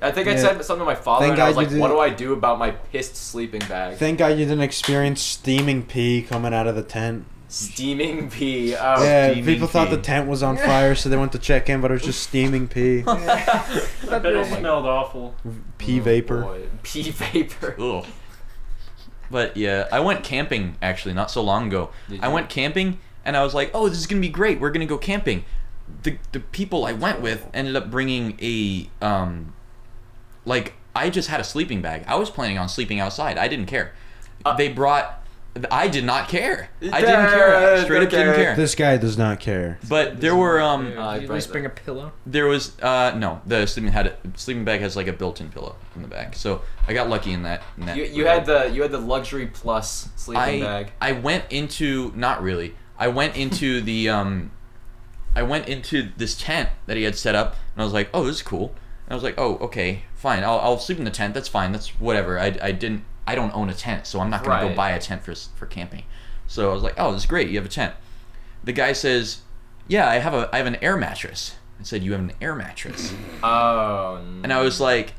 I think I said something to my father, and I was like, what do I do about my pissed sleeping bag? Thank God you didn't experience steaming pee coming out of the tent. Steaming pee. Oh, yeah, people thought the tent was on fire, so they went to check in, but it was just steaming pee. I bet it smelled awful. Pee vapor. Boy. Pee vapor. Ugh. But yeah, I went camping actually not so long ago. I went camping and I was like, oh, this is gonna be great. We're gonna go camping. The people I went with ended up bringing a like I just had a sleeping bag. I was planning on sleeping outside. I didn't care. They brought. I did not care. I didn't care. Straight up didn't care. This guy does not care. But there were Did you just bring a pillow? There was no. The sleeping bag has like a built-in pillow in the back, so I got lucky in that. You had the luxury plus sleeping bag. I went into not really. I went into the I went into this tent that he had set up, and I was like, oh, this is cool. And I was like, oh, okay, fine. I'll sleep in the tent. That's fine. That's whatever. I don't own a tent, so I'm not gonna go buy a tent for camping. So I was like, oh, this is great. You have a tent. The guy says, yeah, I have an air mattress. I said, you have an air mattress? Oh. No. And I was like,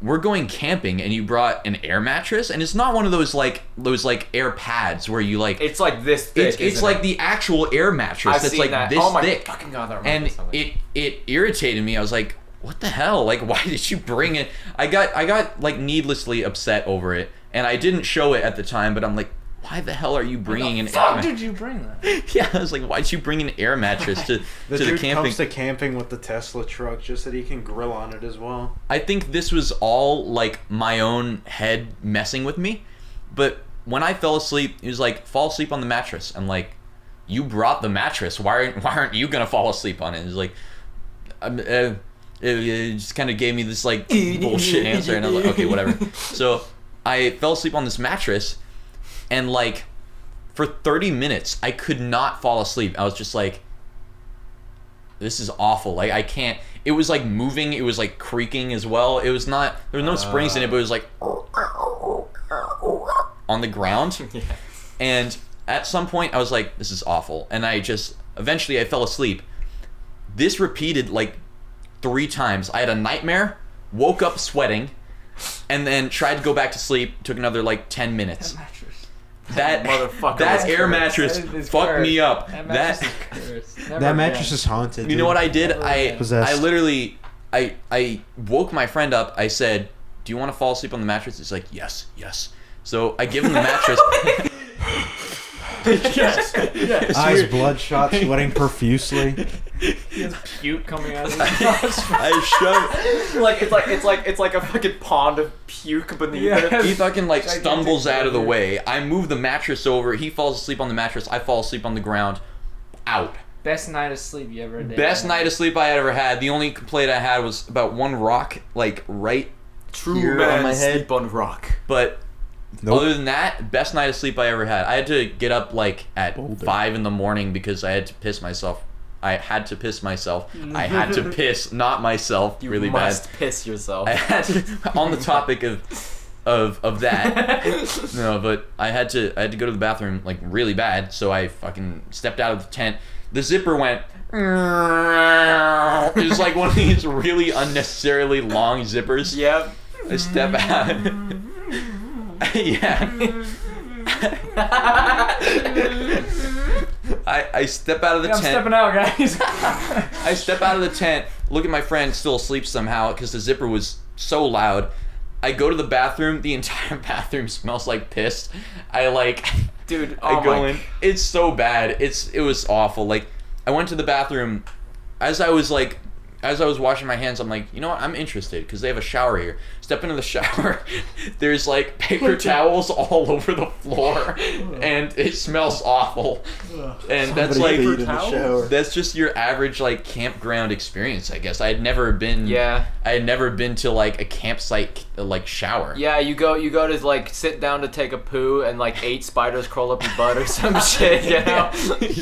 we're going camping, and you brought an air mattress, and it's not one of those air pads where you like. It's like this thick. It's like the actual air mattress that's like this oh my thick. Fucking God, that and it irritated me. I was like, what the hell? Like, why did you bring it? I got like needlessly upset over it, and I didn't show it at the time, but I'm like, why the hell are you bringing an air How mattress? did you bring that? Yeah, I was like, why'd you bring an air mattress to The the dude camping? comes to camping with the Tesla truck just that he can grill on it as well. I think this was all like my own head messing with me, but when I fell asleep, he was like, fall asleep on the mattress. I'm like, you brought the mattress. Why aren't you gonna fall asleep on it? He's like, it just kind of gave me this like bullshit answer, and I was like, okay, whatever. So I fell asleep on this mattress, and like for 30 minutes I could not fall asleep. I was just like, this is awful. Like I can't. It was like moving. It was like creaking as well. It was not. There were no springs in it, but it was like on the ground. Yeah. And at some point I was like, this is awful, and I just eventually I fell asleep. This repeated like 3 times. I had a nightmare, woke up sweating, and then tried to go back to sleep. Took another like 10 minutes. That motherfucker. That air mattress fucked me up. That mattress is haunted. You know what I did? Possessed. I literally I woke my friend up. I said, do you want to fall asleep on the mattress? He's like, yes. So I give him the mattress. yes. Eyes bloodshot, sweating profusely. He has puke coming out of his mouth. I shove. It's like a fucking pond of puke beneath Yes. it. He fucking like Gigantic stumbles out of the failure. way. I move the mattress over. He falls asleep on the mattress. I fall asleep on the ground. Out. Best night of sleep you ever did. Best night of sleep I ever had. The only complaint I had was about one rock, like right True here man on my head. sleep on rock. But other than that, best night of sleep I ever had. I had to get up like at 5 in the morning because I had to piss myself. I had to piss myself. I had to piss, not myself. You really must bad. piss yourself. I had to, on the topic of that. No, but I had to go to the bathroom like really bad. So I fucking stepped out of the tent. The zipper went. It was like one of these really unnecessarily long zippers. Yep. I step out. Yeah. I step out of the I'm tent. stepping out, guys. I step out of the tent, look at my friend still asleep somehow because the zipper was so loud. I go to the bathroom. The entire bathroom smells like piss. Dude, I go in. It's so bad. It was awful. Like, I went to the bathroom as I was washing my hands. I'm like, you know what? I'm interested because they have a shower here. Step into the shower. There's like paper towels all over the floor, and it smells awful. And that's like that's just your average like campground experience, I guess. I had never been to like a campsite like shower. Yeah, you go to like sit down to take a poo and like 8 spiders crawl up your butt or some shit, you know?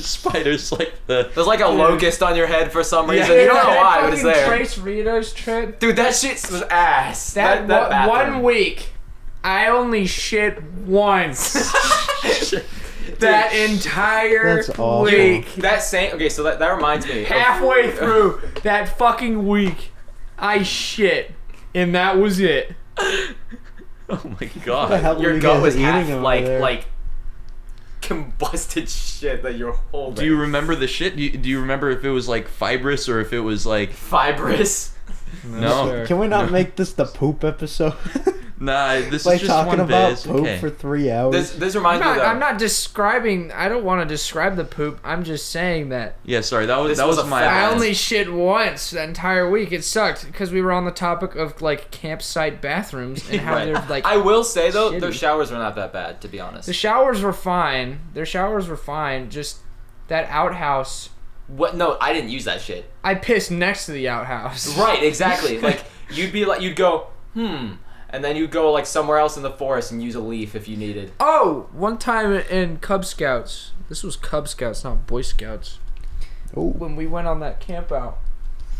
Spiders like There's like a locust on your head for some reason. Yeah. You don't know why, but it's there. Trace Rita's trip. Dude, that shit was ass. That bathroom. 1 week, I only shit once. That entire That's awful. week. So that reminds me. Halfway through that fucking week, I shit, and that was it. oh my What the god. hell were Your you gut guys was eating half over like there? combusted shit that you're holding. Do you remember the shit? Do you remember if it was like fibrous or if it was like fibrous? no? Sure. Can we not make this the poop episode? Nah, this Like is just talking one about bit. It's poop okay. for 3 hours. This reminds me though. I'm not describing. I don't want to describe the poop. I'm just saying that Yeah, sorry. That This was was a my fact. I bad. only shit once that entire week. It sucked because we were on the topic of like campsite bathrooms and how Right. they're like. I will say though, shitty. their showers were not that bad, to be honest. The showers were fine. Their showers were fine. Just that outhouse. What? No, I didn't use that shit. I pissed next to the outhouse. Right, exactly. Like you'd go, and then you'd go like somewhere else in the forest and use a leaf if you needed. Oh, one time in Cub Scouts. This was Cub Scouts, not Boy Scouts. Oh. When we went on that camp out.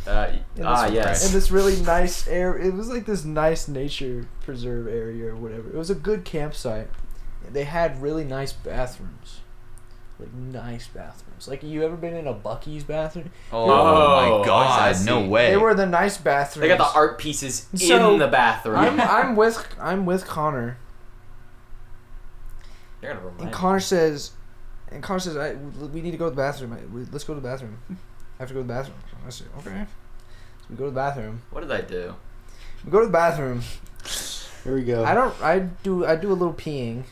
Yes. In this really nice area. It was like this nice nature preserve area or whatever. It was a good campsite. They had really nice bathrooms. Like nice bathrooms. Like, you ever been in a Buc-ee's bathroom? Oh, Oh, my god! I see. No way. They were the nice bathrooms. They got the art pieces So, in the bathroom. I'm with Connor. You're gonna remind And me. Connor says, we need to go to the bathroom. Let's go to the bathroom. I have to go to the bathroom. I said, okay. So we go to the bathroom. What did I do? We go to the bathroom. Here we go. I do a little peeing.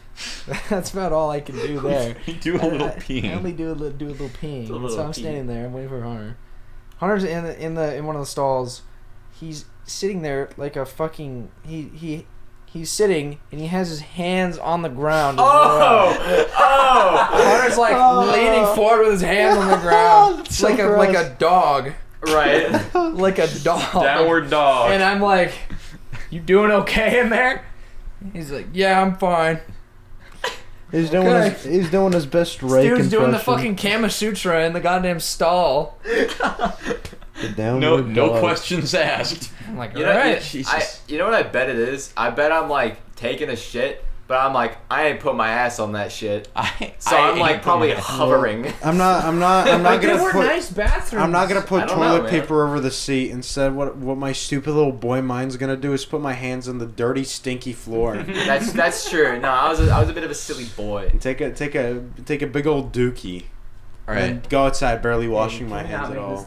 That's about all I can do there. You do a little peeing. I only do a little peeing. Do a little So I'm pee. standing there. I'm waiting for Hunter. Hunter's in one of the stalls. He's sitting there like a fucking he's sitting and he has his hands on the ground. Hunter's like leaning forward with his hands on the ground, So like gross. a dog, Right. like a dog. Downward dog. And I'm like, "You doing okay in there?" He's like, "Yeah, I'm fine." He's doing his best Drake Dude's doing the impression. fucking Kama Sutra in the goddamn stall. The no downward dog. questions asked. I'm like, You all know, right. Jesus. you know what I bet it is? I bet I'm like taking a shit, but I'm like, I ain't put my ass on that shit. So I'm like probably hovering. I'm not Like, they gonna were put. nice bathrooms. I'm not gonna put I don't know, toilet man. paper over the seat. Instead, what my stupid little boy mind's gonna do is put my hands on the dirty, stinky floor. That's true. No, I was a bit of a silly boy. take a big old dookie. All right. And go outside, barely washing my hands at all.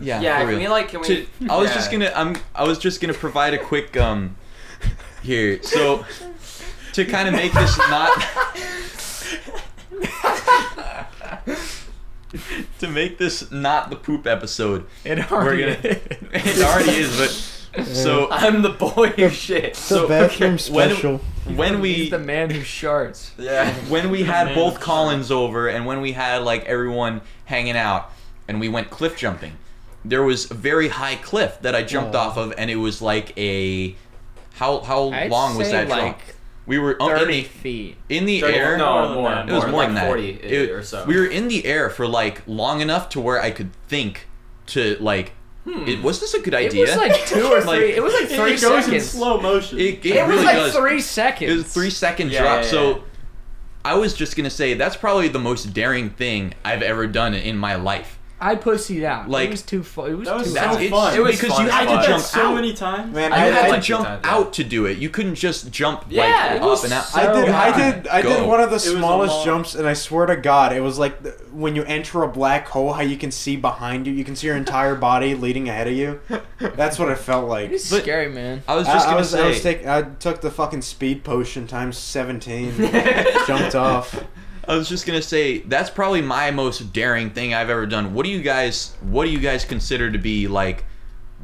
Yeah. Yeah, for can real. we I was just gonna provide a quick here. So to kind of make this not to make this not the poop episode, It we're already gonna is. it already is, but so I'm the boy who shit. The bathroom special. when we He's the man who sharts. Yeah. when we had Man. both Collins over and when we had like everyone hanging out and we went cliff jumping, there was a very high cliff that I jumped off of, and it was like a how I'd long was say that jump? We were 30 feet. in the 30 air. No, More more. than that. It was more like than that. 40 or so. We were in the air for like long enough to where I could think to like, was this a good It idea? was like 2 or 3. Like, it was like 3 It goes seconds. in slow motion. it It was really like does. 3 seconds. It was a 3-second Yeah, drop. yeah, So yeah. I was just gonna say that's probably the most daring thing I've ever done in my life. I pussied out. Like- it was too fun. It was That was too so fun. fun. It was because fun you as had fuck. to I did jump that so out. many times. Man, You had like to two jump times, yeah. out to do it. You couldn't just jump Yeah, like it up was and out. so- I did Go. one of the It was a smallest long- jumps, and I swear to God, it was like when you enter a black hole, how you can see behind you, you can see your entire body leading ahead of you. That's what it felt like. It's But- scary, man. I was just gonna say. I took the fucking speed potion times 17, jumped off. I was just gonna say that's probably my most daring thing I've ever done. What do you guys consider to be like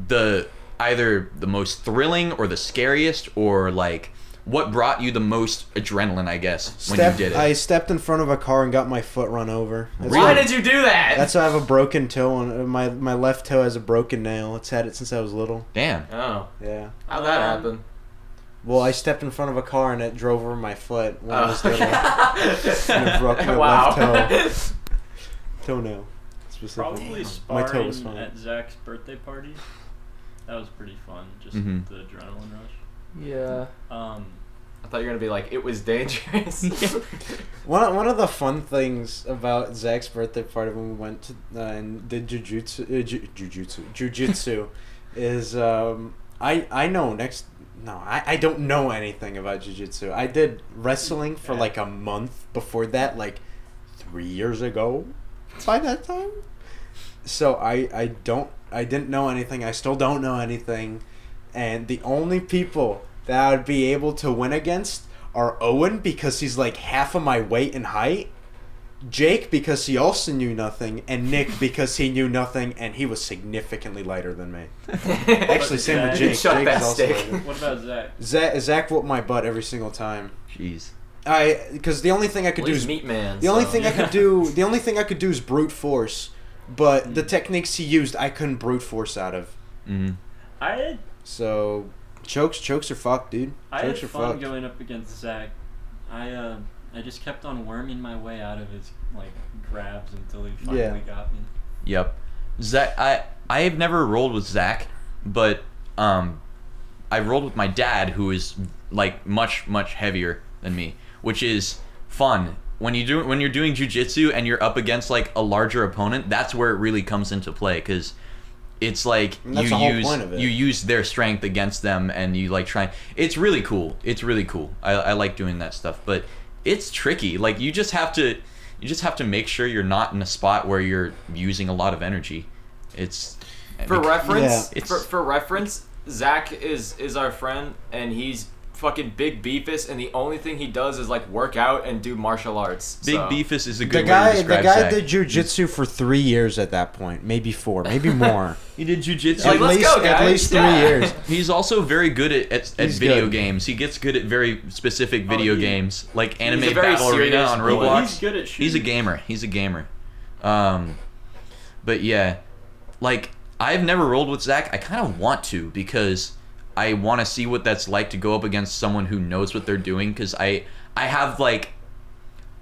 either the most thrilling or the scariest, or like what brought you the most adrenaline, I guess, when you did it? I stepped in front of a car and got my foot run over. That's Why why- did you do that? That's why I have a broken toe on my left toe has a broken nail. It's had it since I was little. Damn. Oh, Yeah. how'd that happen? Well, I stepped in front of a car and it drove over my foot when I was little. Oh. And it broke my Wow. left toenail. Specifically. Probably My toe sparring was fine. at Zach's birthday party. That was pretty fun. Just Mhm. the adrenaline rush. Yeah. I thought you were gonna be like, it was dangerous. One of the fun things about Zach's birthday party when we went to and did jujitsu is I don't know anything about jujitsu. I did wrestling for like a month before that, like 3 years ago. By that time, so I didn't know anything. I still don't know anything, and the only people that I would be able to win against are Owen because he's like half of my weight and height, Jake because he also knew nothing, and Nick because he knew nothing and he was significantly lighter than me. Actually, same with Jake. Shut Jake that is also stick. lighter. What about Zach? Zach whooped my butt every single time. Jeez. Because the only thing I could Well, do he's is meat man. the only so- thing I could do is brute force, but the techniques he used I couldn't brute force out of. Mm-hmm. I So chokes are fucked, dude. had Chokes are fun fucked. going up against Zach. I just kept on worming my way out of his like grabs until he finally got me. Yep. Zach, I have never rolled with Zach, but I rolled with my dad, who is like much heavier than me, which is fun. When you're doing jujitsu and you're up against like a larger opponent, that's where it really comes into play, because it's like And that's the whole point of it. you use their strength against them, and you like try. It's really cool. It's really cool. I like doing that stuff, but it's tricky. Like you just have to make sure you're not in a spot where you're using a lot of energy. It's For reference, Yeah. for reference, Zach is our friend, and he's fucking Big Beefus, and the only thing he does is like work out and do martial arts. Big so. Beefus is a good The way to guy describe did Zach. jujitsu for 3 years at that point, maybe 4, maybe more. He did jujitsu. Like, let's go, guys. At least 3 Yeah. years. He's also very good at He's video good. games. He gets good at very specific video games, like Anime a very Battle Arena serious on boy. Roblox. He's good at shooting. He's a gamer. He's a gamer. But yeah, like I've never rolled with Zach. I kind of want to because I want to see what that's like to go up against someone who knows what they're doing. Because I have like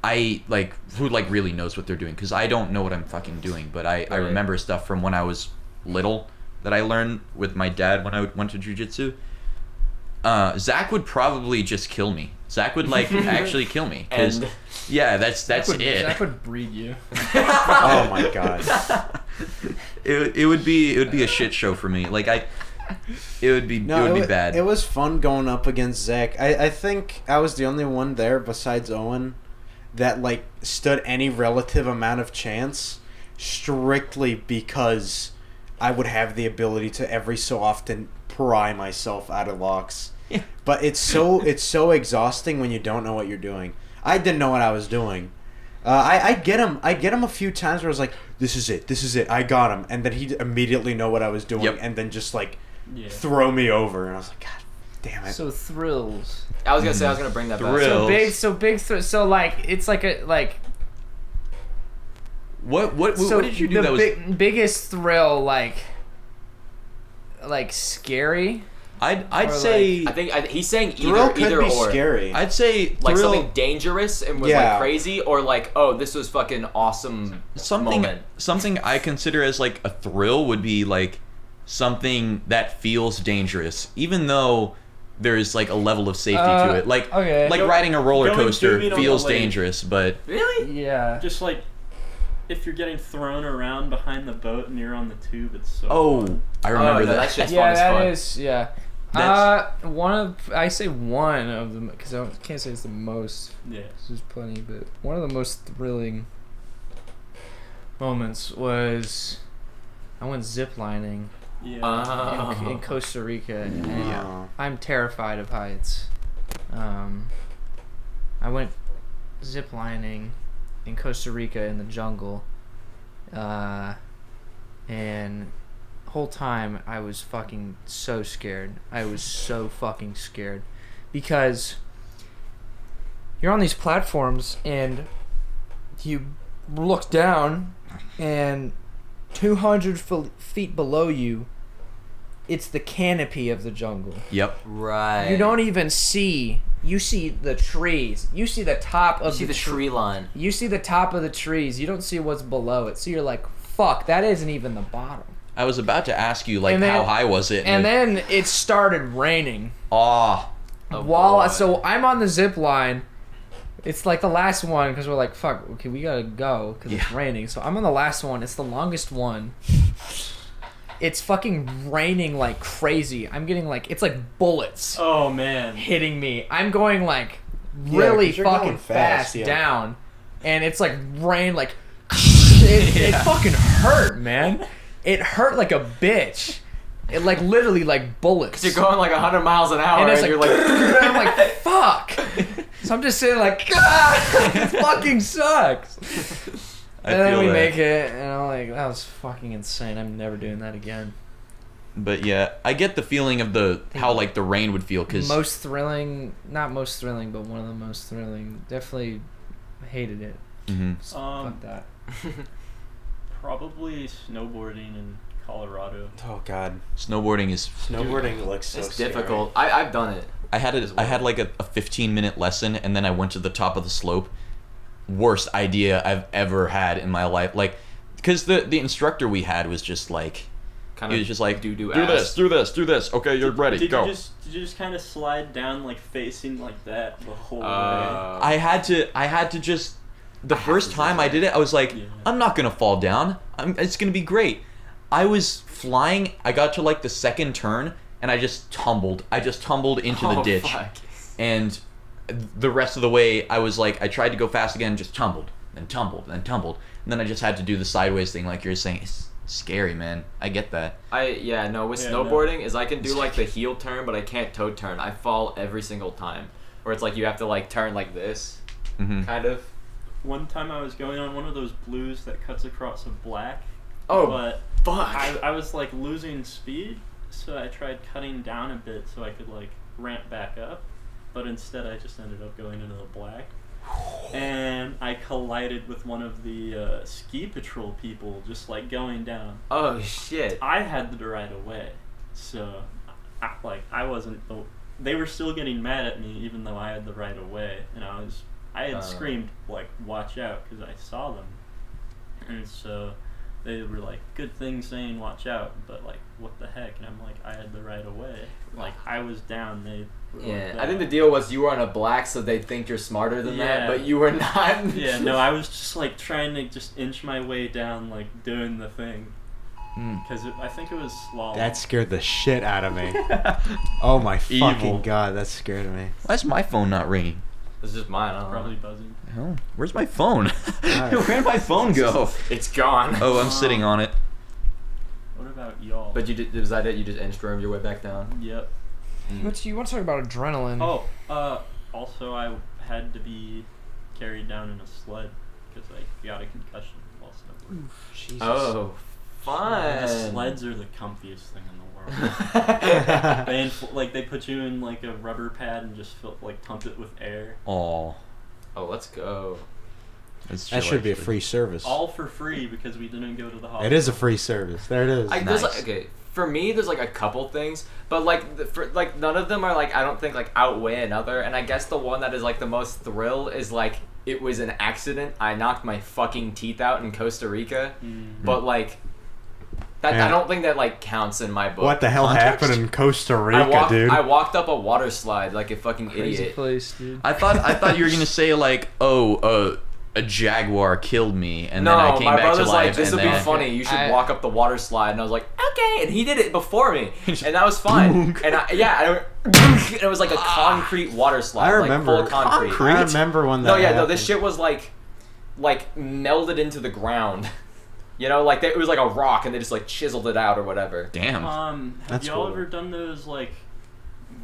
who like really knows what they're doing. Because I don't know what I'm fucking doing, but I remember stuff from when I was little that I learned with my dad when I went to jujitsu. Zach would probably just kill me. Zach would like actually kill me. Cause, yeah, that's it. Zach would breed you. Oh my god. It would be a shit show for me. Like it would be bad. It was fun going up against Zach. I think I was the only one there besides Owen that like stood any relative amount of chance strictly because I would have the ability to every so often pry myself out of locks. Yeah. But it's so exhausting when you don't know what you're doing. I didn't know what I was doing. I get him a few times where I was like, this is it, I got him, and then he'd immediately know what I was doing, Yep. and then just like throw me over, and I was like, God damn it. So thrills. I was gonna say I was gonna bring that back. Thrill. So big. So like it's like a like. What did you do that was biggest thrill like scary? I'd or say I think he's saying Thrill could either be or. scary. I'd say Like thrill, something dangerous and was Yeah. like crazy, or like, oh, this was fucking awesome moment. something I consider as like a thrill would be like something that feels dangerous, even though there's like a level of safety to it. Like okay. like riding a roller Going coaster tubing on feels the lake. dangerous, but Really? Yeah. Just like if you're getting thrown around behind the boat and you're on the tube, it's so fun. I remember no, that. that shit's Yeah, fun as that fuck. is. Yeah. That's- I say one of them because I can't say it's the most. Yeah. There's plenty, but one of the most thrilling moments was I went ziplining Yeah. in Costa Rica, and Yeah. I'm terrified of heights. I went ziplining in Costa Rica in the jungle, and whole time I was fucking so scared. I was so fucking scared because you're on these platforms and you look down and 200 feet below you it's the canopy of the jungle. Yep. Right. You don't even see. You see the trees. You see the top of You see the tree line. You see the top of the trees. You don't see what's below it. So you're like, fuck, that isn't even the bottom. I was about to ask you, like, And then- how high was it? And then it started raining. Oh, So I'm on the zip line. It's like the last one because we're like, fuck, okay, we gotta go because it's raining. So I'm on the last one. It's the longest one. It's fucking raining like crazy. I'm getting like, it's like bullets Oh man. hitting me. I'm going like really 'cause you're fucking going fast, fast down. And it's like rain, like, it fucking hurt, man. It hurt like a bitch. It like literally like bullets. You're going like 100 miles an hour And and, it's you're like, like, I'm like, fuck. So I'm just sitting like, God, it fucking sucks. I And then feel we that. make it, and I'm like, that was fucking insane. I'm never doing that again. But yeah, I get the feeling of how like the rain would feel because Most thrilling, not most thrilling, but one of the most thrilling. Definitely hated it. Fuck that. Probably snowboarding in Colorado. Oh god, snowboarding is. snowboarding looks so it's scary. difficult. I've done it. I had like a 15-minute lesson, and then I went to the top of the slope. Worst idea I've ever had in my life. Like, because the instructor we had was just like, Kind he was just like, do do ass. this. Okay, you're ready. Did Go. you just kind of slide down like facing like that the whole way? I had to just. The first time I did it, I was like, Yeah. I'm not gonna fall down. It's gonna be great. I was flying. I got to like the second turn, and I just tumbled. Into the ditch, Fuck. and the rest of the way, I was like, I tried to go fast again, just tumbled, and then I just had to do the sideways thing, like you're saying. scary, man. I get that. With snowboarding is I can do like the heel turn, but I can't toe turn. I fall every single time. Where it's like you have to like turn like this, kind of. One time I was going on one of those blues that cuts across a black. Oh, but fuck! I was like losing speed, so I tried cutting down a bit so I could like ramp back up, but instead I just ended up going into the black. And I collided with one of the ski patrol people just like going down. Oh shit! I had the right of way, so I wasn't. They were still getting mad at me even though I had the right of way, and I had screamed like "watch out" because I saw them, and so they were like, "Good thing saying watch out," but like, what the heck? And I'm like, I had the right of way. Like I was down. They were like I think the deal was you were on a black, so they think you're smarter than that, but you were not. Yeah, no, I was just like trying to just inch my way down, like doing the thing. Because I think it was slalom. That scared the shit out of me. Oh my fucking god, that scared me. Why's my phone not ringing? It's just mine. I don't Probably know. buzzing. Hell, where's my phone? Where'd my phone go? It's gone. Oh, I'm sitting on it. What about y'all? But was that it? You just inch-roamed your way back down? Yep. You want to talk about adrenaline? Oh, also I had to be carried down in a sled because I got a concussion while snowboarding. Jesus. Oh, fun. The sleds are the comfiest thing in the world. They put you in like a rubber pad and just pump it with air. Oh, let's go. That should be a free service. All for free because we didn't go to the hospital. It is a free service. There it is. Nice. For me, there's like a couple things, but none of them are like I don't think like outweigh another. And I guess the one that is like the most thrill is like it was an accident. I knocked my fucking teeth out in Costa Rica, but like that I don't think that like counts in my book. What the hell happened in Costa Rica, dude? I walked up a water slide like a fucking Crazy idiot. place, dude. I thought you were gonna say like, a jaguar killed me, and then I came back to life. No, my brother's like, this will be funny. You should walk up the water slide, and I was like, okay, and he did it before me, and that was fine. And it was like a concrete water slide, I remember. Like full concrete. I remember when that. No, this shit was like melded into the ground. You know, like it was like a rock, and they just like chiseled it out or whatever. Damn. Have That's y'all cool. ever done those like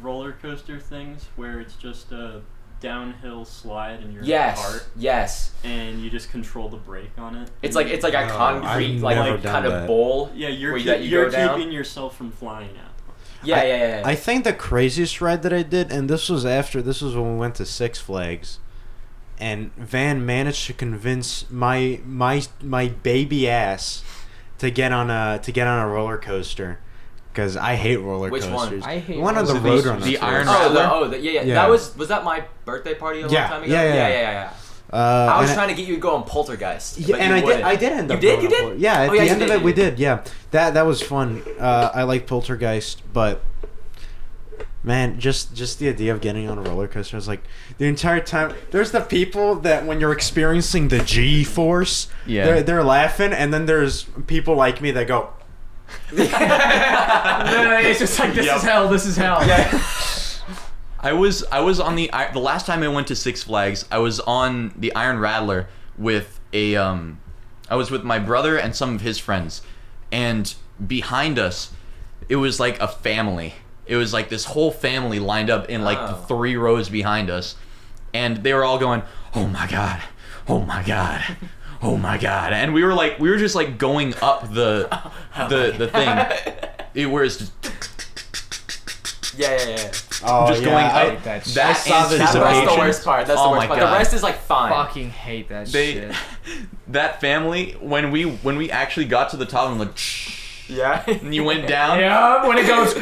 roller coaster things where it's just a downhill slide in your cart? Yes. And you just control the brake on it. It's like a concrete I've kind of bowl. Yeah, you're go down. keeping yourself from flying out. Yeah. I think the craziest ride that I did, and this was when we went to Six Flags, and Van managed to convince my baby ass to get on a roller coaster. Because I hate roller coasters. Which one? I hate one on the roller Roadrunner. The Iron yeah. That was that my birthday party a long time ago? Yeah. I was trying to get you to go on Poltergeist. Yeah, and I did end up. You did? Yeah, at the end of it, we did. Yeah, that was fun. I like Poltergeist, but man, just the idea of getting on a roller coaster is like the entire time. There's the people that when you're experiencing the G-force, they're laughing, and then there's people like me that go. It's just like this is hell. Yeah. I was on the last time I went to Six Flags. I was on the Iron Rattler with I was with my brother and some of his friends, and behind us, it was like a family. It was like this whole family lined up in like the 3 rows behind us, and they were all going, "Oh my god, oh my god." Oh my god! And we were just like going up the thing. It was just yeah. Oh, just going up. That That's the worst part. That's the worst part. The rest is like fine. Fucking hate that shit. That family when we actually got to the top and like. Yeah. And you went down. Yeah, when it goes.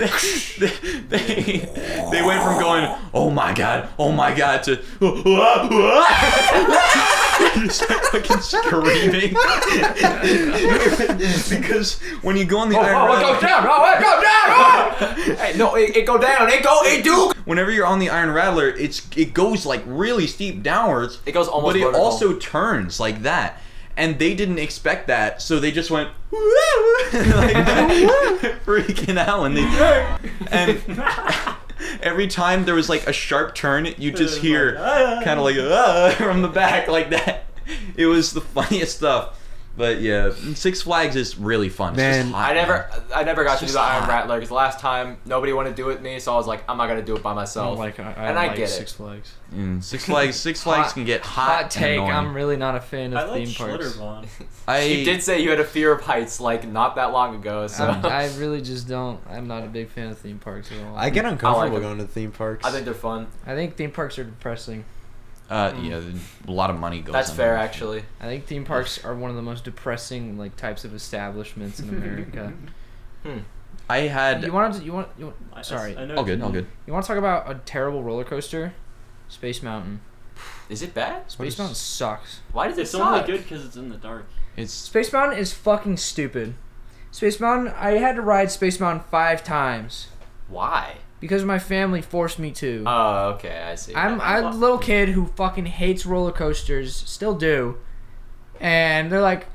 they went from going, oh my god, to just fucking screaming. Because when you go on the Iron Rattler, it goes down. It goes down. Hey, no, it go down. It do. Whenever you're on the Iron Rattler, it goes like really steep downwards. It goes almost. But it vertical. also turns like that. And they didn't expect that, so they just went like freaking out, and every time there was like a sharp turn, you just hear kind of like from the back like that. It was the funniest stuff. But yeah, Six Flags is really fun. Man, it's just hot, I never got to do just the Iron hot. Rattler because last time nobody wanted to do it with me, so I was like, I'm not gonna do it by myself. I get it. Six Flags. Six Flags can get hot. Hot take. and I'm annoying. really not a fan I of like theme parks. Schlitterbahn. You did say you had a fear of heights like not that long ago, so I really just don't. I'm not a big fan of theme parks at all. I get uncomfortable them. going to theme parks. I think they're fun. I think theme parks are depressing. Yeah, a lot of money goes. That's into fair, it. actually. I think theme parks are one of the most depressing like types of establishments in America. I had. You want? Sorry. I know All what you good. All mean. good. You want to talk about a terrible roller coaster? Space Mountain. Is it bad? Space Mountain sucks. Why does it It's suck? only good because it's in the dark. It's Space Mountain is fucking stupid. Space Mountain. I had to ride Space Mountain 5 times Why? because my family forced me to. Oh, okay, I see. I'm a little kid who fucking hates roller coasters, still do, and they're like,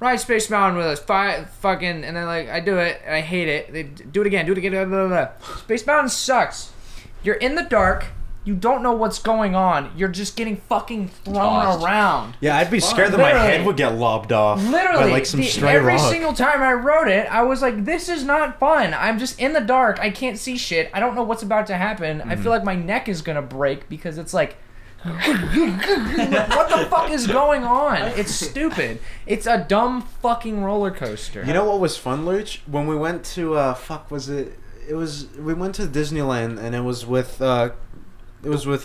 ride Space Mountain with us, fucking, and then like I do it and I hate it. They do it again, blah, blah, blah. Space Mountain sucks. You're in the dark. You don't know what's going on. You're just getting fucking thrown Tossed. around. Yeah, I'd be scared that my Literally. head would get lobbed off. Literally, by, like, some stray every rock. single time I rode it, I was like, this is not fun. I'm just in the dark. I can't see shit. I don't know what's about to happen. I feel like my neck is going to break because it's like, what the fuck is going on? It's stupid. It's a dumb fucking roller coaster. You know what was fun, Luch? When we went to we went to Disneyland and it was with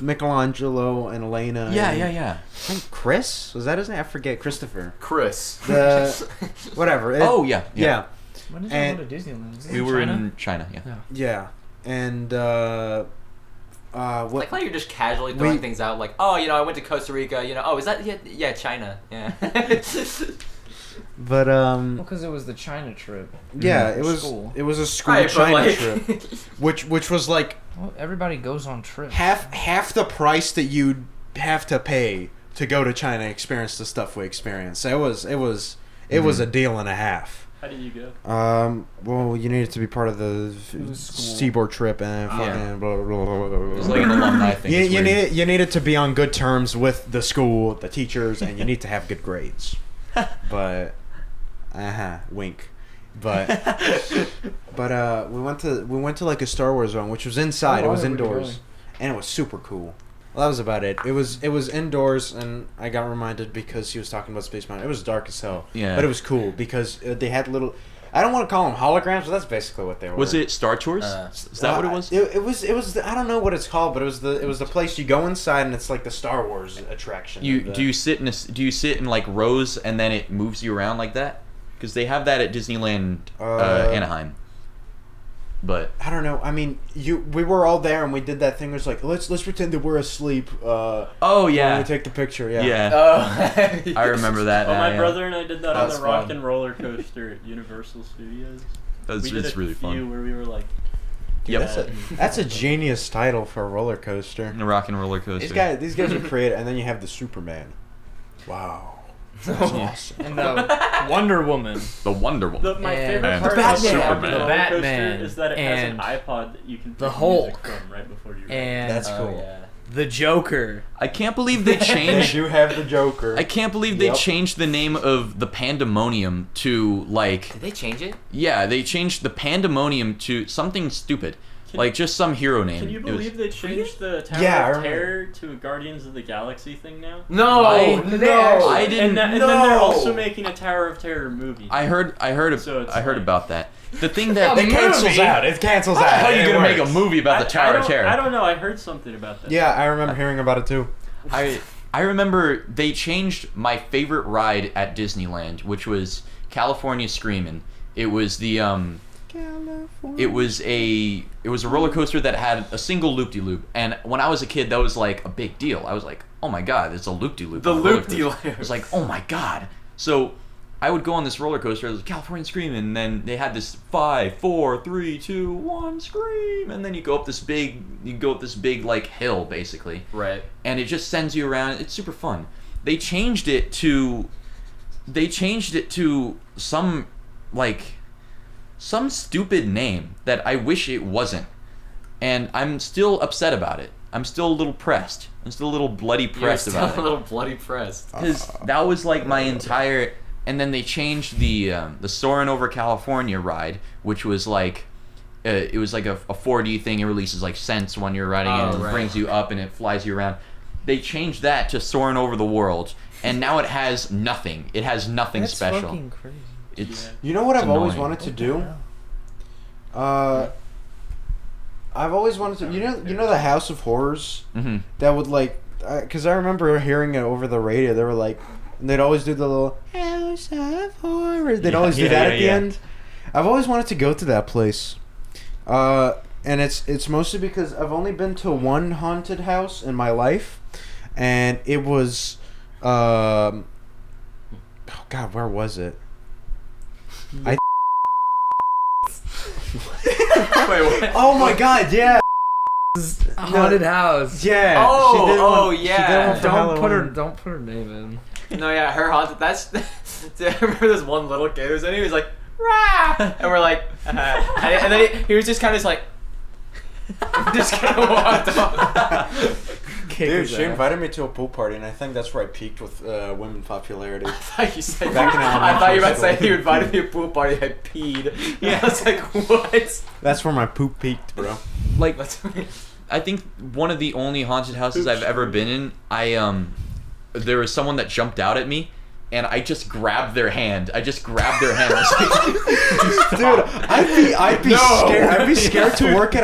Michelangelo and Elena. yeah. I think Chris, was that his name? I forget. Christopher. Chris. Whatever. Oh yeah. When did and you go to Disneyland? Is it We were China? in China. Yeah. Yeah. And I what? like how you're just casually throwing We- things out, like, oh, I went to Costa Rica, oh, is that, yeah, China, yeah. But Well, because it was the China trip. yeah, For it was school. a school Right, but, China like- trip, which was like Well, everybody goes on trips. half the price that you'd have to pay to go to China and experience the stuff we experienced. So it was a deal and a half. How did you go? Well, you needed to be part of the was school. Seaboard trip and fucking Yeah. blah, blah, blah, blah, blah, It was like an alumni thing. It's weird. you needed to be on good terms with the school, the teachers, and you need to have good grades. But, wink. But we went to like a Star Wars zone, which was inside. Oh, It was where were you indoors, going? and it was super cool. Well, that was about it. It was indoors, and I got reminded because he was talking about Space Mountain. It was dark as hell. Yeah. But it was cool because they had little. I don't want to call them holograms, but that's basically what they were. Was it Star Tours? Is that what it was? It was. I don't know what it's called, but it was the place you go inside, and it's like the Star Wars attraction. Do you sit in like rows and then it moves you around like that? Because they have that at Disneyland Anaheim. But I don't know. I mean, we were all there, and we did that thing. Where it's like, let's pretend that we're asleep. oh When yeah, we take the picture. Yeah. yeah. Oh, I remember that. Oh, now, my yeah. brother and I did that on That's the Rock fun. and Roller Coaster at Universal Studios. We did It's a really few fun. where we were like, Yep. That's a genius title for a roller coaster. The Rock and Roller Coaster. These guys are creative, and then you have the Superman. Wow. That's awesome. And the Wonder Woman. The Wonder Woman. my And favorite the part Batman. of the Superman. roller The coaster Batman. is that it has an And iPod that you can the pick music Hulk. from right before you. And That's cool. yeah. the Joker. I can't believe they They changed. do have the Joker. I can't believe they Yep. changed the name of the Pandemonium to like. Did they change it? Yeah, they changed the Pandemonium to something stupid, like just some hero name. Can you It was- believe they changed the Tower Yeah, I of remember. Terror to a Guardians of the Galaxy thing now? No, I didn't. And then they're also making a Tower of Terror movie. I heard So it's I heard like- about that. The thing that It cancels out. It cancels out. How are you It gonna make a works. movie about the Tower of Terror? I don't know. I heard something about that. Yeah, I remember hearing about it too. I remember they changed my favorite ride at Disneyland, which was California Screamin'. It was the it was a roller coaster that had a single loop-de-loop, and when I was a kid, that was like a big deal. I was like, oh my god, it's a loop-de-loop. The on a roller coaster. loop-de-loop. I was like, oh my god. So I would go on this roller coaster, it was California Screamin', and then they had this 5, 4, 3, 2, 1 scream, and then you go up this big like hill basically. Right. And it just sends you around. It's super fun. They changed it to some stupid name that I wish it wasn't. And I'm still upset about it. I'm still a little pressed. I'm still a little bloody You're pressed still about a it. little bloody pressed. Because that was like my entire and then they changed the Soarin' Over California ride, which was like it was like a 4D thing. It releases like scents when you're riding it, and it brings you up and it flies you around. They changed that to Soarin' Over the World, and now it has nothing. It has nothing That's special. Fucking crazy. It's You know what I've always annoying. wanted to do? I've always wanted to. You know the House of Horrors Mhm. that would like, because I remember hearing it over the radio. They were like, and they'd always do the little House of Horrors. They'd always do that at the end. I've always wanted to go to that place, and it's mostly because I've only been to one haunted house in my life, and it was, oh God, where was it? Wait, what? Oh my God, yeah. A haunted house. Yeah. Oh, she did oh, one- she yeah. did one for Don't put her name in. No, yeah, her haunted. That's. I remember this one little kid who was in it. He was like, "Rah!" And we're like, and then he was just kind of like, just kind of walked off. Dude, she invited me to a pool party, and I think that's where I peaked with women popularity. I thought you said. Back in I thought you were about to say elementary you invited me to a pool party. I peed. Yeah, I was like, what? That's where my poop peaked, bro. Like, That's I think one of the only haunted houses I've ever been in, there was someone that jumped out at me, and I just grabbed their hand. I was like, Dude, I'd be scared. I'd be scared to work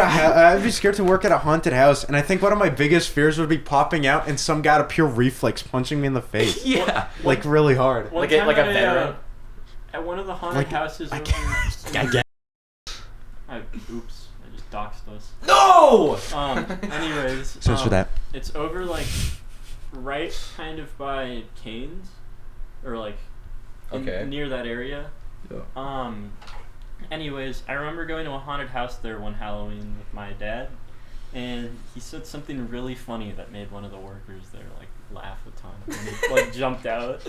at a haunted house, and I think one of my biggest fears would be popping out and some guy out of pure reflex punching me in the face, yeah. like really hard. One Like time a I, veteran? At one of the haunted Like, houses. I over guess. Oops, I just doxed us. No. Anyways. So for that. It's over like right kind of by Canes, or like Okay. near that area. Yeah. Anyways, I remember going to a haunted house there one Halloween with my dad, and he said something really funny that made one of the workers there like laugh a ton. And he like jumped out.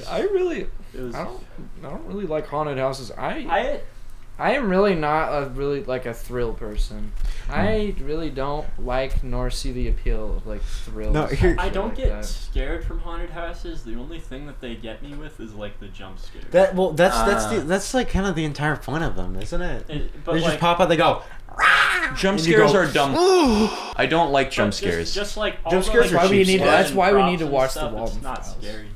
I It was. don't really like haunted houses. I I am really not a thrill person. I really don't like nor see the appeal of like thrills. No, here- I don't like get that. scared from haunted houses. The only thing that they get me with is like the jump scare. That's like kind of the entire point of them, isn't it? But They like, just pop out. They go. Jump And you scares go, are dumb. I don't like jump but scares. Just like all Jump the, scares like, are cheap blood That's and why we props need to and watch the stuff, Walden It's not Files. scary.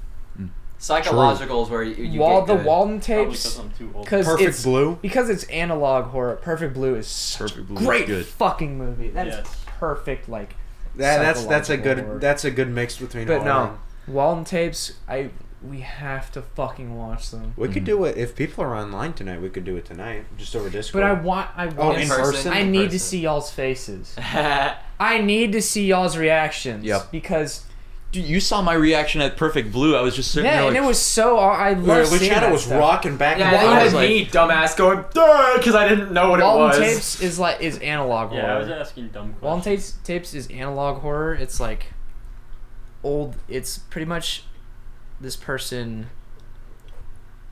Psychological is where you get The good. Walden Probably tapes, because I'm too old. because Perfect it's Blue. because it's analog horror. Perfect Blue is such Perfect a Blue is great good. fucking movie. That's Yes. perfect. Like That's a psychological horror. good that's a good mix between. But horror no, Walden tapes. We have to fucking watch them. and- we could do it if people are online tonight. We could do it tonight, just over Discord. But I want. Oh, in in person? person. I In need to person. see y'all's faces. I need to see y'all's reactions. Yep. Because Dude, you saw my reaction at Perfect Blue. I was just sitting yeah, there and like, it was so. I love seeing Luciano that was stuff. rocking back Yeah, and and Walden you forth. had like- me, dumbass, going because I didn't know what Walden it was. tapes is analog Yeah, I was horror. asking dumb Walden questions. tapes is analog horror. It's like old. It's pretty much this person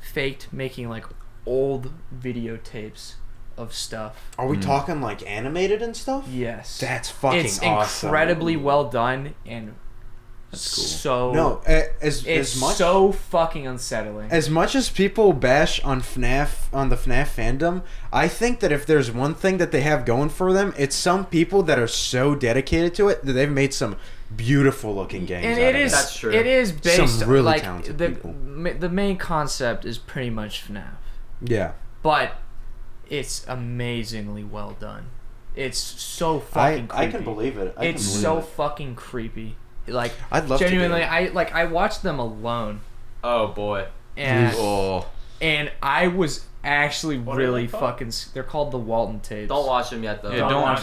faked making like old videotapes of stuff. Are we talking like animated and stuff? Yes, That's fucking it's awesome. incredibly well done and That's cool. so No, it's as much so fucking unsettling. as people bash on FNAF on the FNAF fandom, I think that if there's one thing that they have going for them, it's some people that are so dedicated to it that they've made some beautiful looking games. And out it of is That's true. it is based Some really like talented the people. the main concept is pretty much FNAF, Yeah, but it's amazingly well done. It's so fucking creepy. I can believe it. It's so fucking creepy. Like I'd love genuinely, to do it. I watched them alone, Oh boy. and oh, I was actually What are really they called? fucking. They're called the Walden tapes. Don't watch them yet though. Yeah, don't watch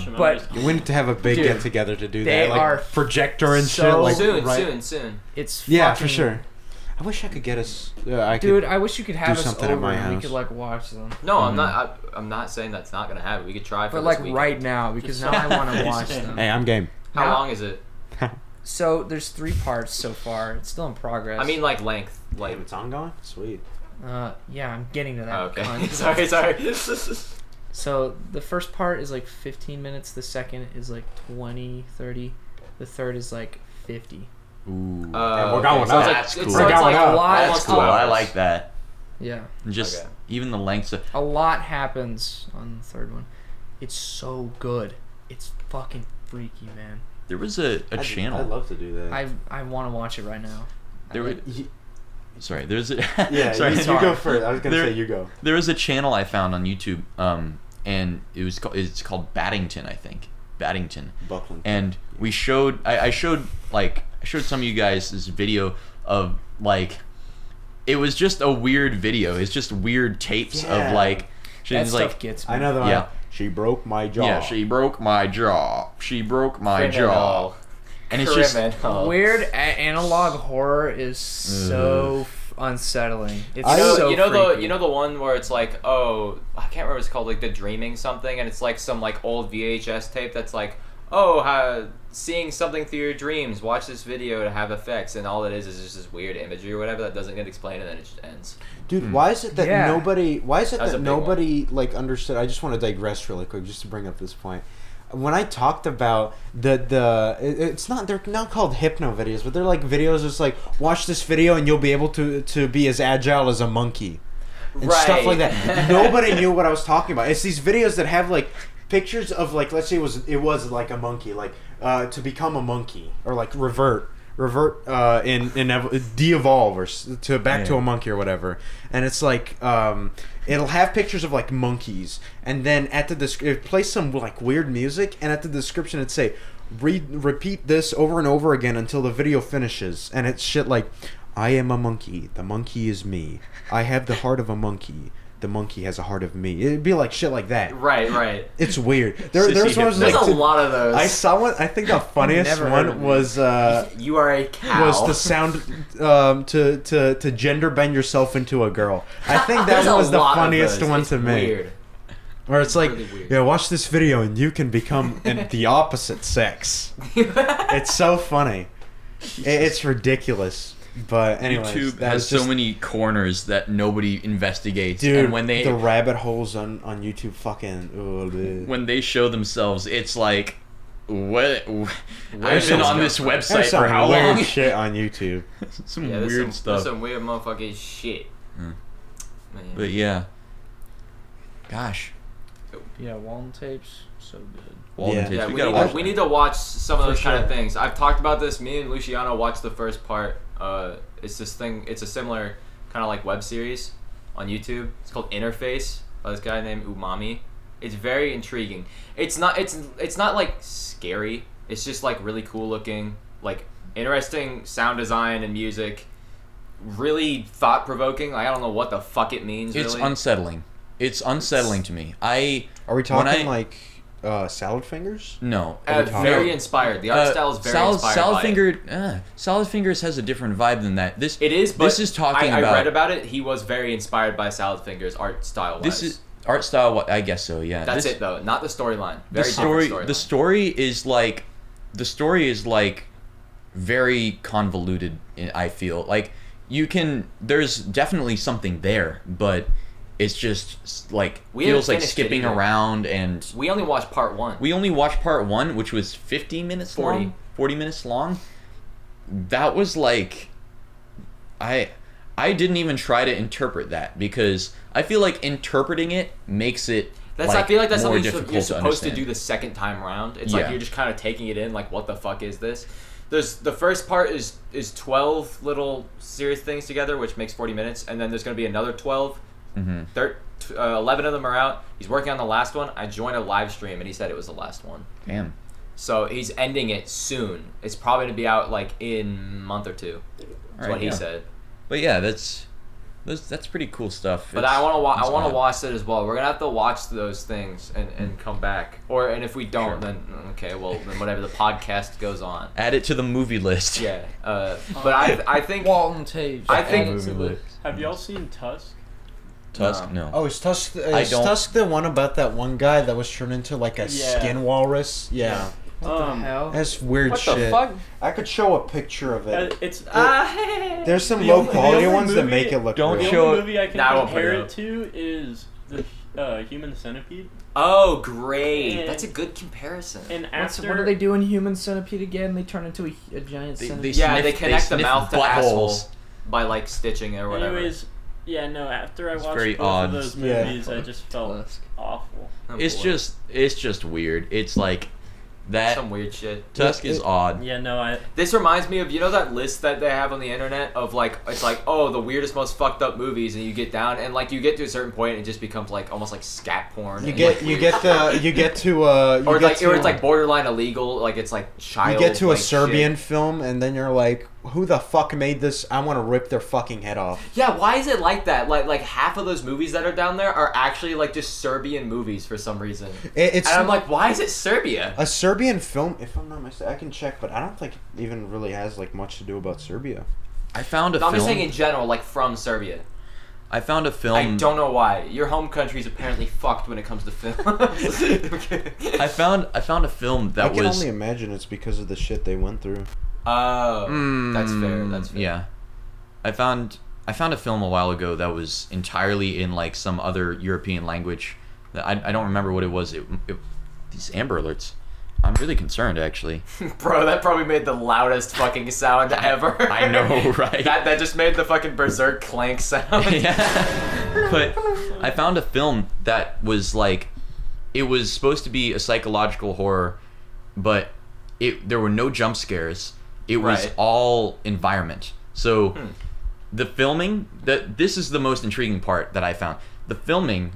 them. But We need to have a big Dude, get together to do they that. Like are projector and so shit. Like soon, right- soon. It's Yeah, fucking, for sure. I wish I could get us. Dude, I wish you could have do us something at over my and we house. could like watch them. No, I'm not. I'm not saying that's not gonna happen. We could try for But this like weekend. right now, because now I want to watch them. Hey, I'm game. How now- long is it? So there's 3 parts so far. It's still in progress. I mean, like length. Like. It's ongoing. Sweet. yeah, I'm getting to that. Oh, okay. cunt. sorry. So the first part is like 15 minutes. The second is like 20, 30. The third is like 50. Ooh. And we're going okay, so up. That's cool. So it's like a lot. That's cool. I like that. Yeah. Just Okay. even the lengths of. A lot happens on the third one. It's so good. It's fucking freaky, man. There was a channel. I'd love to do that. I want to watch it right now. Sorry, there's a. Yeah, sorry, you go first. I was gonna There- say you go. There was a channel I found on YouTube, and it's called Baddington, I think. Baddington. Buckland. And we showed I showed some of you guys this video of like it was just a weird video. It's just weird tapes Yeah. of like That she's stuff like gets me. I know the one. Yeah. She broke my jaw. yeah, she broke my jaw. She broke my jaw. Criminal. And it's just Criminal. Weird analog horror is so unsettling. It's I- so you know freaky. the one where it's like, oh, I can't remember what it's called, like the dreaming something, and it's like some like old VHS tape that's like, oh, seeing something through your dreams, watch this video to have effects, and all it is just this weird imagery or whatever that doesn't get explained, and then it just ends. Dude, why is it that Yeah. nobody? Why is it That was that a big nobody like understood? I just want to digress really quick, just to bring up this point. When I talked about it's not, they're not called hypno videos, but they're like videos. It's like, watch this video and you'll be able to be as agile as a monkey, and stuff like that. Nobody knew what I was talking about. It's these videos that have like pictures of like, let's say it was like a monkey, like to become a monkey, or like revert de-evolve or to back to a monkey or whatever. And it's like it'll have pictures of like monkeys, and then at the it plays some like weird music, and at the description it'd say repeat this over and over again until the video finishes. And it's shit like, I am a monkey, the monkey is me, I have the heart of a monkey, the monkey has a heart of me. It'd be like shit like that. Right. It's weird. There's ones There's like a lot of those. I saw one. I think the funniest never heard of one was You are a cow. was the sound to gender bend yourself into a girl. I think that There's a was the lot of funniest those. one It's to me. Weird. Where it's like, really weird. yeah, watch this video and you can become the opposite sex. It's so funny. It's ridiculous. But anyways, YouTube that has was just, so many corners that nobody investigates. dude. And when they the rabbit holes on YouTube, fucking. when they show themselves, it's like, what? I've There's been some on this stuff. website There's for some how weird long? shit on YouTube. Some Yeah, there's weird stuff. There's some weird motherfucking shit. Mm. Man. But yeah, gosh, Yeah, Walton tapes, so good. Walden Yeah. tapes. Yeah, we we, gotta need watch to, we that. need to watch some of For those kind of sure. things. I've talked about this. Me and Luciano watched the first part. It's this thing. It's a similar kind of like web series on YouTube. It's called Interface by this guy named Umami. It's very intriguing. It's not like scary. It's just like really cool looking, like interesting sound design and music. Really thought provoking. Like, I don't know what the fuck it means. It's really. unsettling. It's unsettling to me. Are we When talking I- like salad fingers? No. Very inspired. The art style is very inspired. Salad Fingers has a different vibe than that. This It is, but this is talking I about. read about it. He was very inspired by Salad Fingers art style. This is art style. I guess so. Yeah. That's This- it though, not the storyline. The Very story. different storyline. The story is like very convoluted. I feel like there's definitely something there, but it's just like We feels haven't like finished it skipping either. around, and We only watched part one. we only watched part 1, which was 50 minutes 40. long. 40 minutes long. That was like, I didn't even try to interpret that, because I feel like interpreting it makes it. I feel like that's more something difficult you're supposed to understand. do the second time around. It's Yeah. like you're just kind of taking it in, like, what the fuck is this? The first part is 12 little serious things together, which makes 40 minutes, and then there's going to be another 12. 11 of them are out. He's working on the last one. I joined a live stream, and he said it was the last one. Damn. So he's ending it soon. It's probably going to be out, like, in a month or two. That's Alright, what he yeah. said. But yeah, that's pretty cool stuff. But It's- I want to it's I want odd. to watch it as well. We're gonna have to watch those things and come back. And if we don't, Sure. then okay, well then whatever. The podcast goes on. Add it to the movie list. Yeah. But I think Walton tapes. I think- Add it to the- Have y'all seen Tusk? Tusk, no. Oh, is Tusk? I Is don't- Tusk the one about that one guy that was turned into like a Yeah. skin walrus? Yeah. What the hell? That's weird What shit. the fuck? I could show a picture of it. It's There's some the low only- quality the only ones that movie- make it look Don't real. the show only it- movie I can Nah, I won't put compare it it up. to is the Human Centipede. Oh, great! And, That's a good comparison. And What do they do in Human Centipede again? They turn into a giant centipede. They connect the mouth to asshole buttholes by like stitching or whatever. Anyways, yeah, no. After I watched very both odd. of those movies, I just felt awful. Oh, It's just weird. It's like that. Some weird shit. Tusk is odd. Yeah, no, This reminds me of, you know, that list that they have on the internet of like, it's like, oh, the weirdest, most fucked up movies, and you get down and like you get to a certain point, and it just becomes like almost like scat porn. Or it's like borderline illegal, like it's like child. You get to a like, Serbian shit. film, and then you're like, who the fuck made this? I want to rip their fucking head off. Yeah, why is it like that? Like half of those movies that are down there are actually like just Serbian movies for some reason. And I'm like, why is it Serbia? A Serbian film, if I'm not mistaken, I can check, but I don't think it even really has like much to do about Serbia. I found a No, film. I'm just saying in general, like from Serbia. I found a film. I don't know why. Your home country's apparently fucked when it comes to film. I found a film that I can was. only imagine it's because of the shit they went through. Oh, that's fair. That's fair. Yeah, I found a film a while ago that was entirely in like some other European language. That I don't remember what it was. These Amber Alerts. I'm really concerned, actually. Bro, that probably made the loudest fucking sound ever. I know, right? That just made the fucking berserk clank sound. Yeah. But I found a film that was like, it was supposed to be a psychological horror, but there were no jump scares. It was all environment. So the filming, this is the most intriguing part that I found. The filming,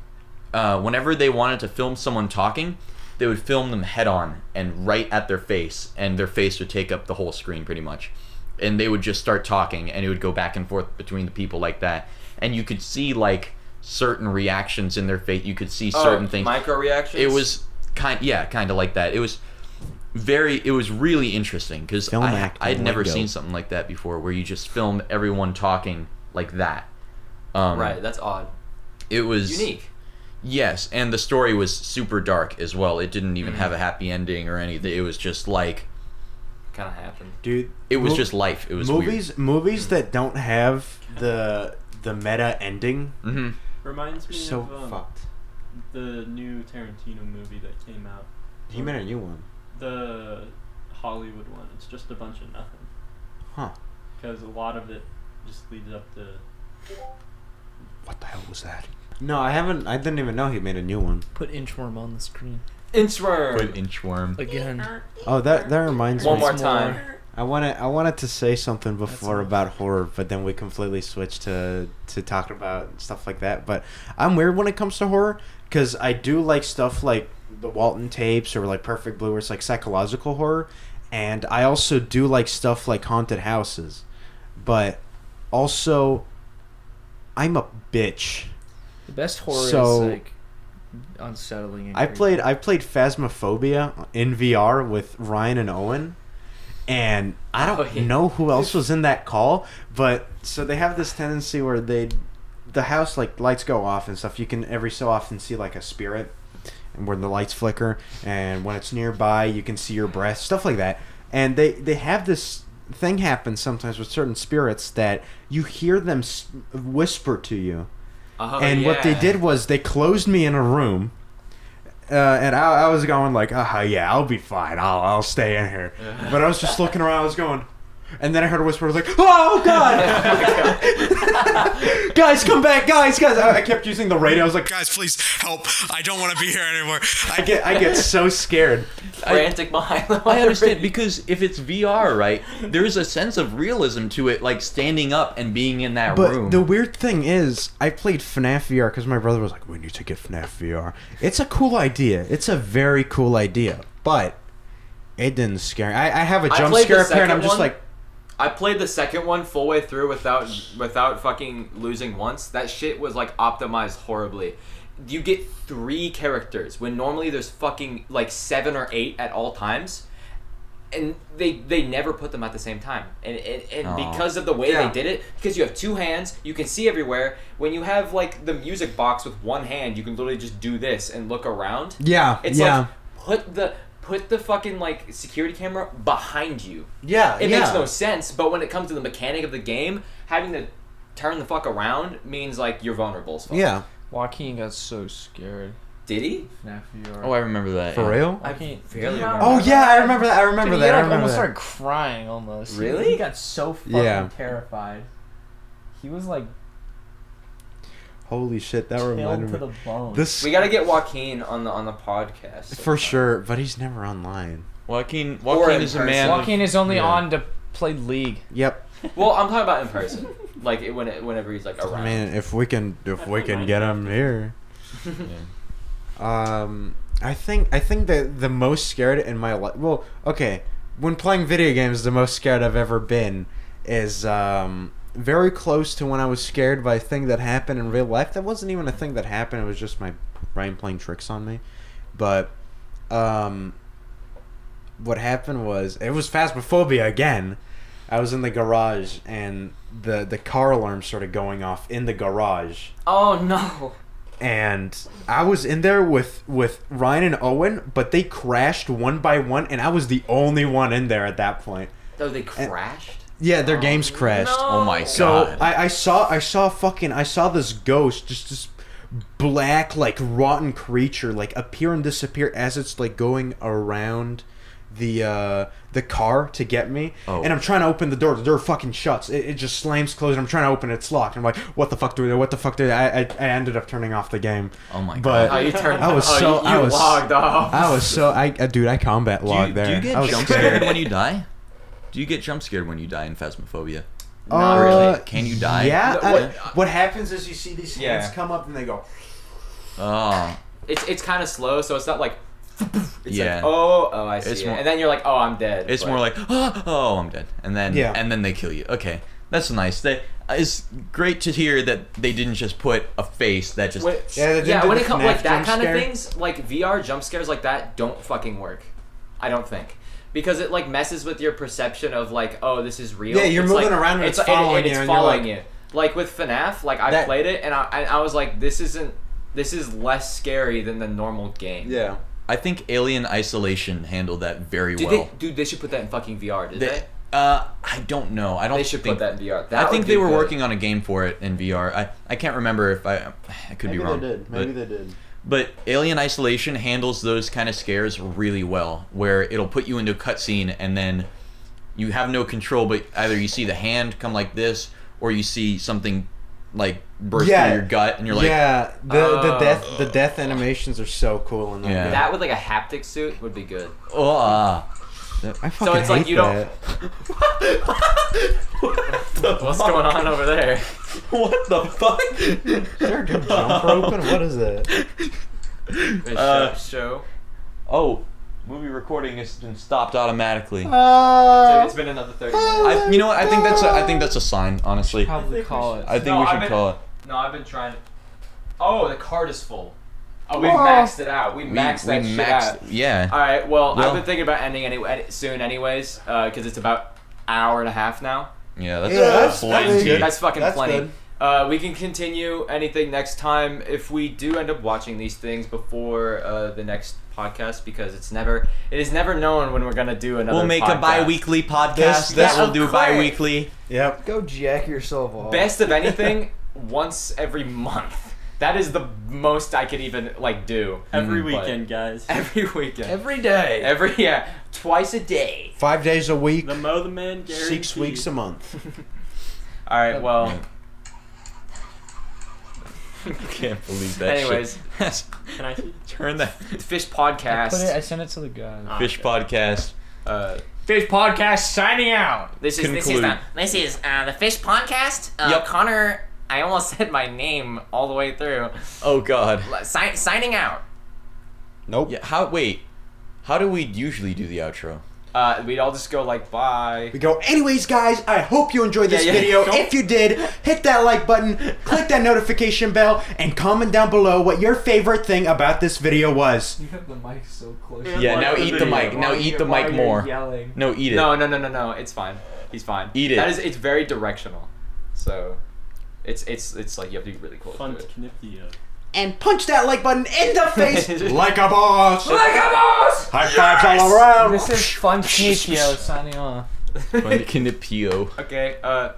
whenever they wanted to film someone talking, they would film them head on and right at their face, and their face would take up the whole screen pretty much. And they would just start talking, and it would go back and forth between the people like that. And you could see like certain reactions in their face. You could see certain things. Micro reactions. It was kind of like that. It was really interesting because I'd never seen something like that before, where you just film everyone talking like that. Right, that's odd. It was unique. Yes, and the story was super dark as well. It didn't even have a happy ending or anything. It was just like kind of happened. Dude, it was just life. It was movies that don't have the meta ending. Mm-hmm. Reminds me of fucked. The new Tarantino movie that came out. He made a new one. The Hollywood one. It's just a bunch of nothing. Huh. Because a lot of it just leads up to... What the hell was that? No, I haven't. I didn't even know he made a new one. Put Inchworm on the screen. Inchworm. Put Inchworm again. Oh, that reminds me. One more time. I wanted to say something before about horror, but then we completely switched to talking about stuff like that. But I'm weird when it comes to horror because I do like stuff like the Walton tapes or like Perfect Blue, where it's like psychological horror, and I also do like stuff like haunted houses. But also, I'm a bitch. The best horror is like unsettling. And I played Phasmophobia in VR with Ryan and Owen, and I don't know who else was in that call, but so they have this tendency where the house like lights go off and stuff. You can every so often see like a spirit, and where the lights flicker, and when it's nearby, you can see your breath, stuff like that. And they have this thing happen sometimes with certain spirits that you hear them whisper to you. And what they did was they closed me in a room, and I was going like, yeah, I'll be fine. I'll stay in here. But I was just looking around. I was going, and then I heard a whisper. I was like, oh god, guys, come back, guys. I kept using the radio. I was like, guys, please help. I don't want to be here anymore. I get so scared. Frantic behind them. I understand, because if it's VR, right, there's a sense of realism to it, like standing up and being in that room. But the weird thing is, I played FNAF VR because my brother was like, we need to get FNAF VR. It's a cool idea. It's a very cool idea. But it didn't scare me. I have a jump scare up here, and I'm just like... I played the second one full way through without fucking losing once. That shit was like optimized horribly. You get 3 characters when normally there's fucking like 7 or 8 at all times, and they never put them at the same time. And because of the way they did it, because you have 2 hands, you can see everywhere. When you have like the music box with 1 hand, you can literally just do this and look around. Yeah, it's like put the fucking like security camera behind you. Yeah, it makes no sense. But when it comes to the mechanic of the game, having to turn the fuck around means like you're vulnerable as fuck. Yeah. Joaquin got so scared. Did he? FNAF VR. Oh, I remember that. For yeah. real? I can't barely remember. Oh yeah, I remember that. I remember Dude, that. he I like remember almost that. started crying almost. Really? He got so fucking Yeah. terrified. He was like Holy shit, that chilled reminded to me. the bone. This We gotta get Joaquin on the podcast. for sure, but he's never online. Joaquin Or in is a person. man. Joaquin is only Yeah. on to play League. Yep. Well, I'm talking about in person. Like whenever he's like around. I mean, if we can get him here. I think that the most scared in my life. Well, okay, when playing video games, the most scared I've ever been is very close to when I was scared by a thing that happened in real life. That wasn't even a thing that happened. It was just my brain playing tricks on me. But what happened was it was phasmophobia again. I was in the garage and the car alarm started going off in the garage. Oh no. And I was in there with Ryan and Owen, but they crashed one by one, and I was the only one in there at that point. Oh, they crashed. Yeah, their games crashed. no. Oh my god. So I saw this ghost, just this black like rotten creature like appear and disappear as it's like going around the car to get me. Oh. And I'm trying to open the door fucking shuts. It just slams closed. I'm trying to open it, it's locked. I'm like, what the fuck do I ended up turning off the game. Oh my But god. Oh, you turned. I was oh, so- you I was- logged off. I combat logged there. Do you I get was jump scared. scared when you die? Do you get jump scared when you die in Phasmophobia? Not really. Can you die? Yeah. No, What happens is you see these hands Yeah. come up and they go. Oh. It's kind of slow, so it's not like. It's Yeah. like, oh, I see It's it. more- And then you're like, oh, I'm dead. It's But- more like, oh, I'm dead, and then Yeah. they kill you. Okay, that's nice. It's great to hear that they didn't just put a face that just. Yeah, when it comes like FNAF that jump kind scare. of things, like VR jump scares like that don't fucking work. I don't think. Because it like messes with your perception of like, oh, this is real. Yeah, you're It's moving like, around and it's following you, It's and you're following like- you. Like with FNAF, like I That- played it and I was like, this is less scary than the normal game. Yeah. I think Alien Isolation handled that very Dude, well. they should put that in fucking VR, did they? I don't know. I don't. They should think, put that in VR. I That think would they be were good. working on a game for it in VR. I can't remember if I could be wrong. Maybe they did. But Alien Isolation handles those kind of scares really well, where it'll put you into a cutscene and then you have no control, but either you see the hand come like this, or you see something like burst through your gut, and you're like, yeah, the death animations are so cool in that Yeah. game. That with like a haptic suit would be good. oh. I fucking So it's like hate you don't- that. What's going on over there? What the fuck? Is there a jump rope? What is that? Show. Oh, movie recording has been stopped automatically. So it's been another 30 minutes. You know what? I think that's a sign. Honestly, Probably call it. I think No, we I've should been- call it. No, I've been trying to. Oh, the card is full. Oh, we Whoa. maxed it out. We maxed that shit out. Yeah. All right. Well, Well- I've been thinking about ending soon, anyways, because it's about an hour and a half now. Yeah, that's Yeah, that's plenty. good. That's fucking That's plenty. good. We can continue anything next time if we do end up watching these things before the next podcast, because it is never known when we're gonna do another. We'll make podcast. a bi-weekly podcast. This- That we'll of do course. bi-weekly. Yep. Go jack yourself off. Best of anything, once every month. That is the most I could even like do. Every But- weekend, guys. Every weekend. Every day. Twice a day. 5 days a week, The Mow the Man guarantee. 6 weeks a month. All right. Well. I can't believe that. Anyways, shit. Can I see? Turn that Fish I Podcast. sent it to the guy. fish podcast. Fish podcast signing out. This is Conclude. the Fish Podcast. Yep. Connor, I almost said my name all the way through. Oh God. Signing out. Nope. Yeah. How do we usually do the outro? We'd all just go like bye. We go, anyways, guys, I hope you enjoyed this Yeah, video. don't- If you did, hit that like button, click that notification bell, and comment down below what your favorite thing about this video was. You have the mic so close. Yeah. like Now the eat the video. mic. Now eat the mic more. Yelling. No, eat it. No. It's fine. He's fine. Eat it. It's very directional. So, it's like you have to be really close Fun to it. Knipio. And punch that like button in the face like a boss. Like a boss. High fives all around. This is Fun Knipio signing off. Knipio. Okay. Bye.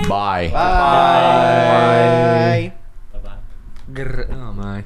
Bye. Bye. Bye-bye. Oh my.